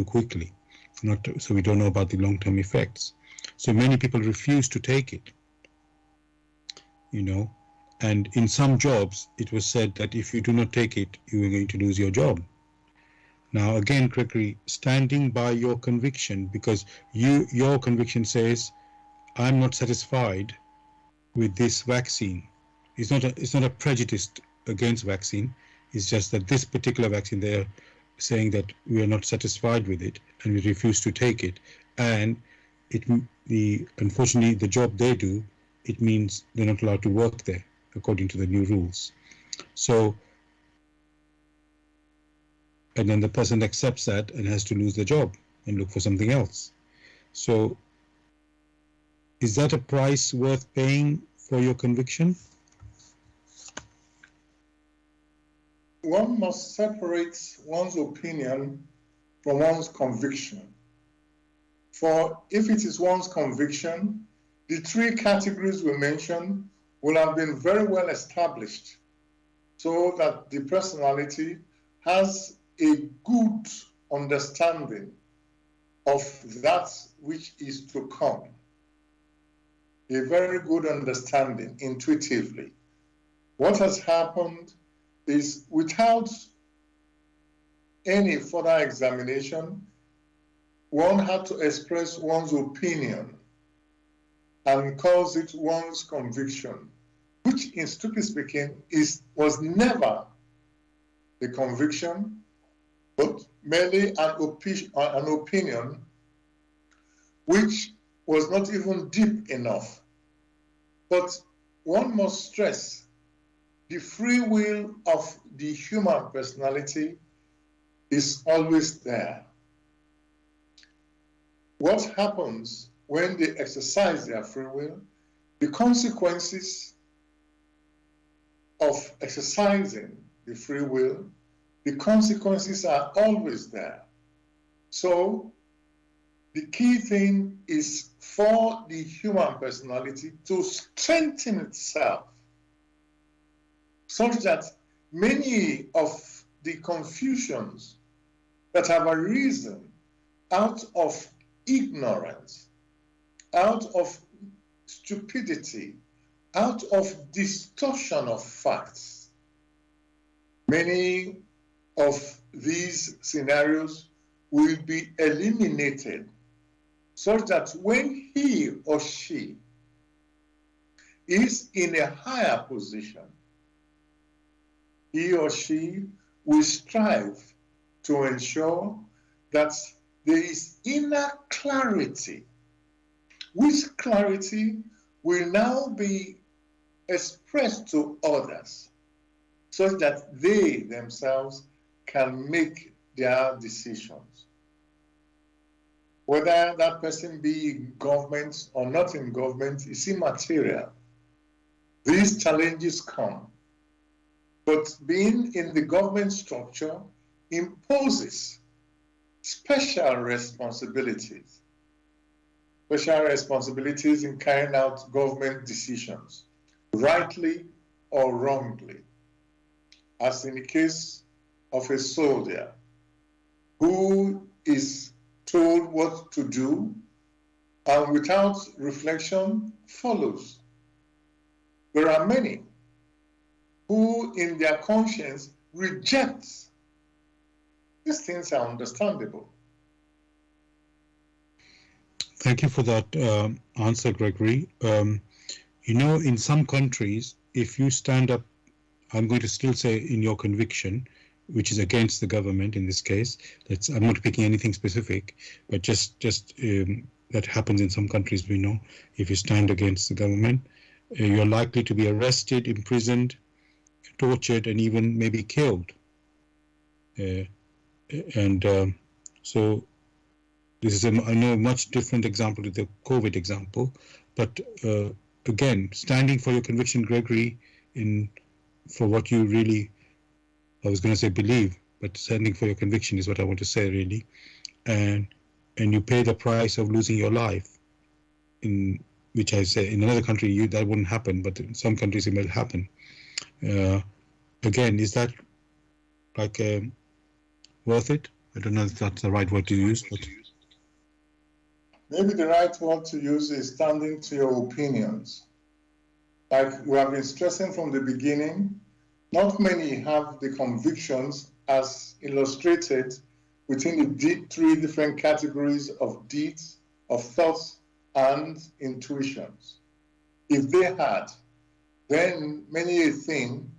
Speaker 1: quickly, so we don't know about the long-term effects. So many people refused to take it, and in some jobs it was said that if you do not take it, you are going to lose your job. Now again, Gregory, standing by your conviction, because your conviction says, I'm not satisfied with this vaccine. It's not a prejudice against vaccine. It's just that this particular vaccine, they're saying that we are not satisfied with it and we refuse to take it. And unfortunately, the job they do, it means they're not allowed to work there according to the new rules. So, and then the person accepts that and has to lose the job and look for something else. So, is that a price worth paying for your conviction?
Speaker 2: One must separate one's opinion from one's conviction. For if it is one's conviction, the three categories we mentioned will have been very well established so that the personality has a good understanding of that which is to come. A very good understanding intuitively. What has happened is, without any further examination, one had to express one's opinion and calls it one's conviction, which in strictly speaking was never a conviction, but merely an opinion which was not even deep enough. But one must stress the free will of the human personality is always there. What happens when they exercise their free will? The consequences of exercising the free will, the consequences are always there. So the key thing is for the human personality to strengthen itself, such that many of the confusions that have arisen out of ignorance, out of stupidity, out of distortion of facts, many of these scenarios will be eliminated, such that when he or she is in a higher position, he or she will strive to ensure that there is inner clarity, which clarity will now be expressed to others, so that they themselves can make their decisions. Whether that person be in government or not in government is immaterial. These challenges come. But being in the government structure imposes special responsibilities in carrying out government decisions, rightly or wrongly. As in the case of a soldier who is told what to do and without reflection follows. There are many who in their conscience reject. These things are understandable.
Speaker 1: Thank you for that answer, Gregory. In some countries, if you stand up, I'm going to still say in your conviction, which is against the government in this case. I'm not picking anything specific, but just that happens in some countries, we know. If you stand against the government, you're likely to be arrested, imprisoned, tortured, and even maybe killed. And so this is, I know, a much different example to the COVID example, but again, standing for your conviction, Gregory, for what you really, I was going to say believe, but standing for your conviction is what I want to say really, and you pay the price of losing your life, in which I say in another country that wouldn't happen, but in some countries it may happen. Again, is that like worth it? I don't know if that's the right word to use, but
Speaker 2: maybe the right word to use is standing to your opinions. Like we have been stressing from the beginning, not many have the convictions as illustrated within the three different categories of deeds, of thoughts, and intuitions. If they had, then many a thing,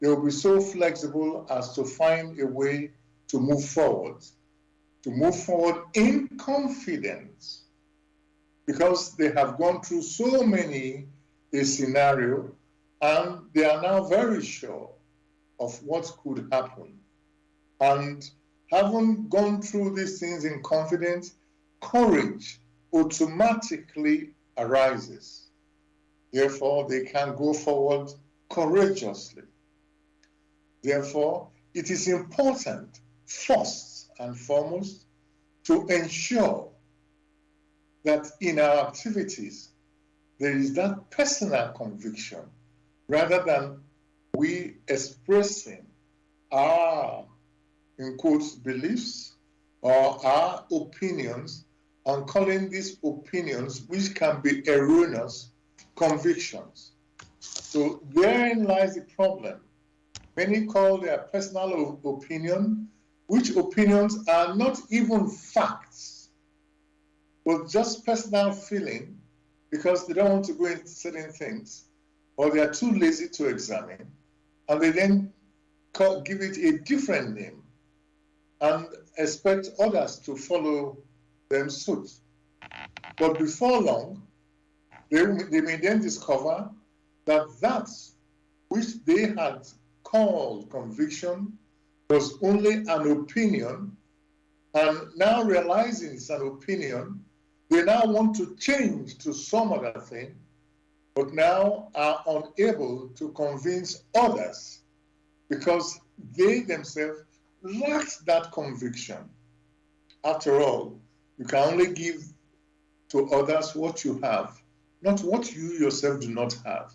Speaker 2: they will be so flexible as to find a way to move forward in confidence, because they have gone through so many a scenario and they are now very sure of what could happen. And having gone through these things in confidence, courage automatically arises. Therefore, they can go forward courageously. Therefore, it is important, first and foremost, to ensure that in our activities, there is that personal conviction rather than we expressing our, in quotes, beliefs or our opinions and calling these opinions, which can be erroneous, convictions. So therein lies the problem. Many call their personal opinion, which opinions are not even facts, but just personal feeling, because they don't want to go into certain things, or they are too lazy to examine, and they then give it a different name and expect others to follow them suit. But before long, they may then discover that which they had called conviction was only an opinion, and now realizing it's an opinion, they now want to change to some other thing, but now are unable to convince others because they themselves lacked that conviction. After all, you can only give to others what you have, not what you yourself do not have.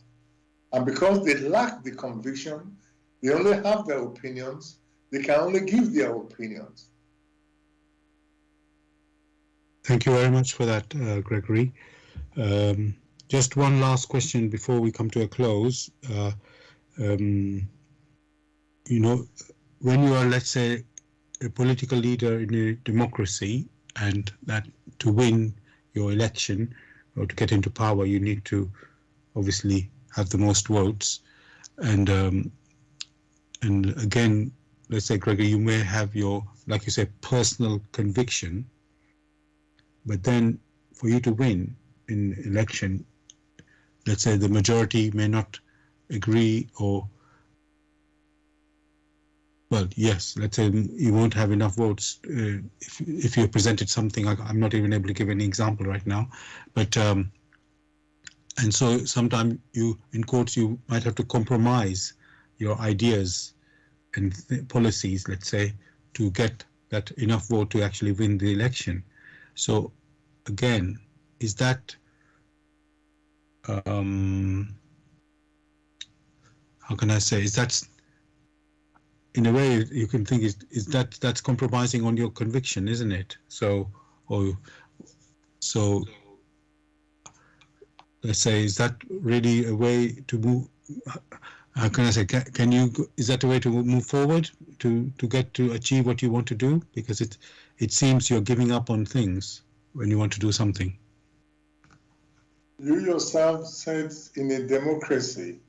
Speaker 2: And because they lack the conviction, they only have their opinions, they can only give their opinions.
Speaker 1: thank you very much for that, Gregory. Just one last question before we come to a close. You know, when you are, let's say, a political leader in a democracy, and that to win your election or to get into power, you need to obviously have the most votes. And again, let's say, Gregory, you may have your, like you say, personal conviction, but then for you to win in election, let's say the majority may not agree, or, well, yes, let's say you won't have enough votes if you presented something. I'm not even able to give any example right now, but and so sometimes you, in quotes, you might have to compromise your ideas and policies, let's say, to get that enough vote to actually win the election. So again, is that how can I say, is that, in a way you can think, is that's compromising on your conviction, isn't it? So let's say, is that really a way to move? How can I say? Can you? Is that a way to move forward to get to achieve what you want to do? Because it seems you're giving up on things when you want to do something.
Speaker 2: You yourself said in a democracy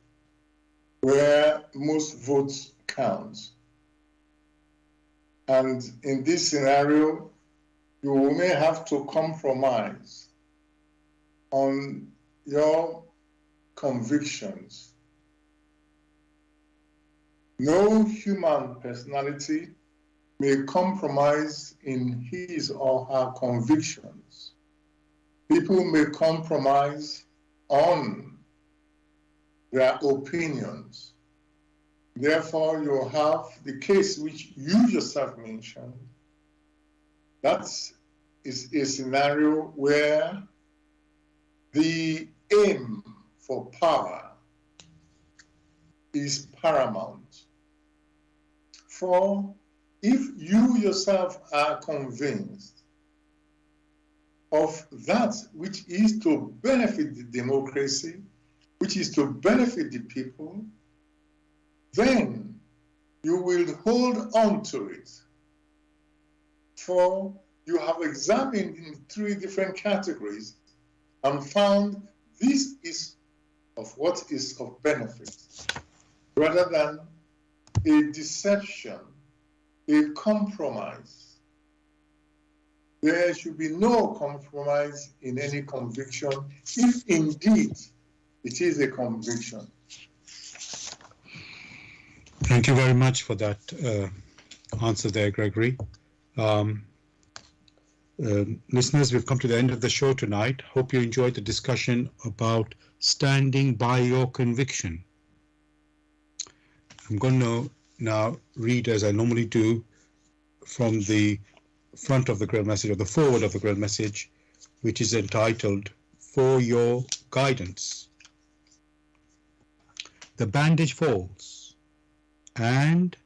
Speaker 2: where most votes count, and in this scenario, you may have to compromise on your convictions. No human personality may compromise in his or her convictions. People may compromise on their opinions. Therefore, you have the case which you yourself mentioned. That is a scenario where the aim for power is paramount. For if you yourself are convinced of that which is to benefit the democracy, which is to benefit the people, then you will hold on to it. For you have examined in 3 different categories and found this is of what is of benefit, rather than a deception, a compromise. There should be no compromise in any conviction, if indeed it is a conviction.
Speaker 1: Thank you very much for that answer there, Gregory. Listeners, we've come to the end of the show tonight. Hope you enjoyed the discussion about standing by your conviction. I'm going to now read, as I normally do, from the front of the GRAIL message, or the forward of the GRAIL message, which is entitled, For Your Guidance. The bandage falls, and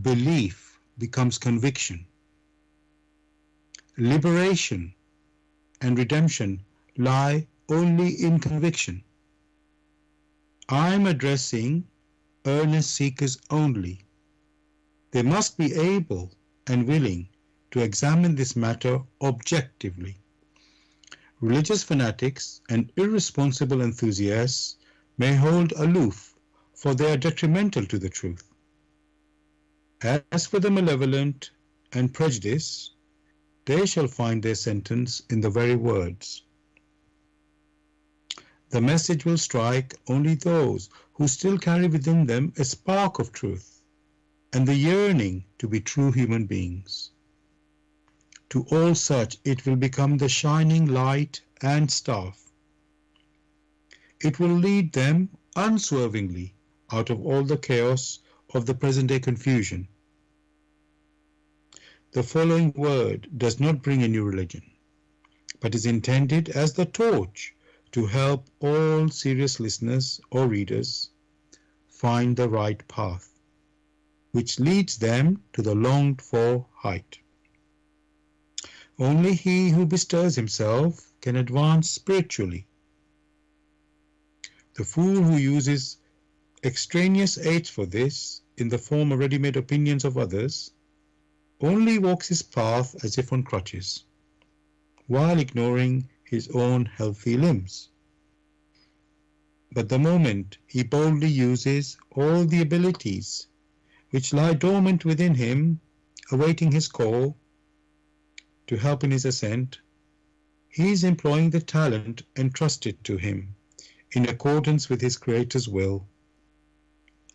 Speaker 1: belief becomes conviction. Liberation and redemption lie only in conviction. I'm addressing earnest seekers only. They must be able and willing to examine this matter objectively. Religious fanatics and irresponsible enthusiasts may hold aloof, for they are detrimental to the truth. As for the malevolent and prejudiced, they shall find their sentence in the very words. The message will strike only those who still carry within them a spark of truth and the yearning to be true human beings. To all such it will become the shining light and staff. It will lead them unswervingly out of all the chaos of the present-day confusion. The following word does not bring a new religion, but is intended as the torch to help all serious listeners or readers find the right path, which leads them to the longed-for height. Only he who bestirs himself can advance spiritually. The fool who uses extraneous aids for this, in the form of ready-made opinions of others, only walks his path as if on crutches, while ignoring his own healthy limbs. But the moment he boldly uses all the abilities which lie dormant within him, awaiting his call to help in his ascent, he is employing the talent entrusted to him in accordance with his Creator's will,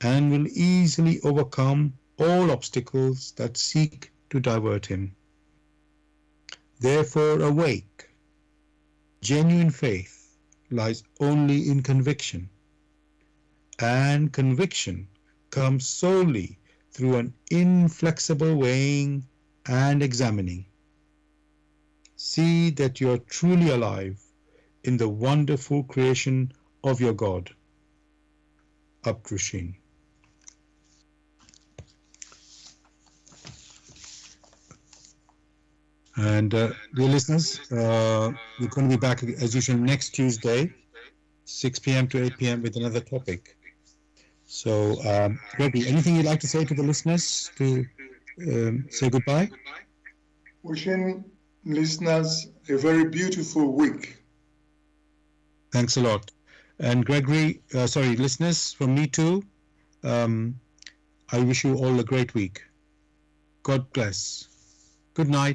Speaker 1: and will easily overcome all obstacles that seek to divert him. Therefore awake. Genuine faith lies only in conviction, and conviction comes solely through an inflexible weighing and examining. See that you are truly alive in the wonderful creation of your God. Abdrushin. And dear listeners, we're going to be back as usual next Tuesday, 6 p.m. to 8 p.m. with another topic. So, Gregory, anything you'd like to say to the listeners to say goodbye?
Speaker 2: Wishing listeners a very beautiful week.
Speaker 1: Thanks a lot. And Gregory, listeners, from me too, I wish you all a great week. God bless. Good night.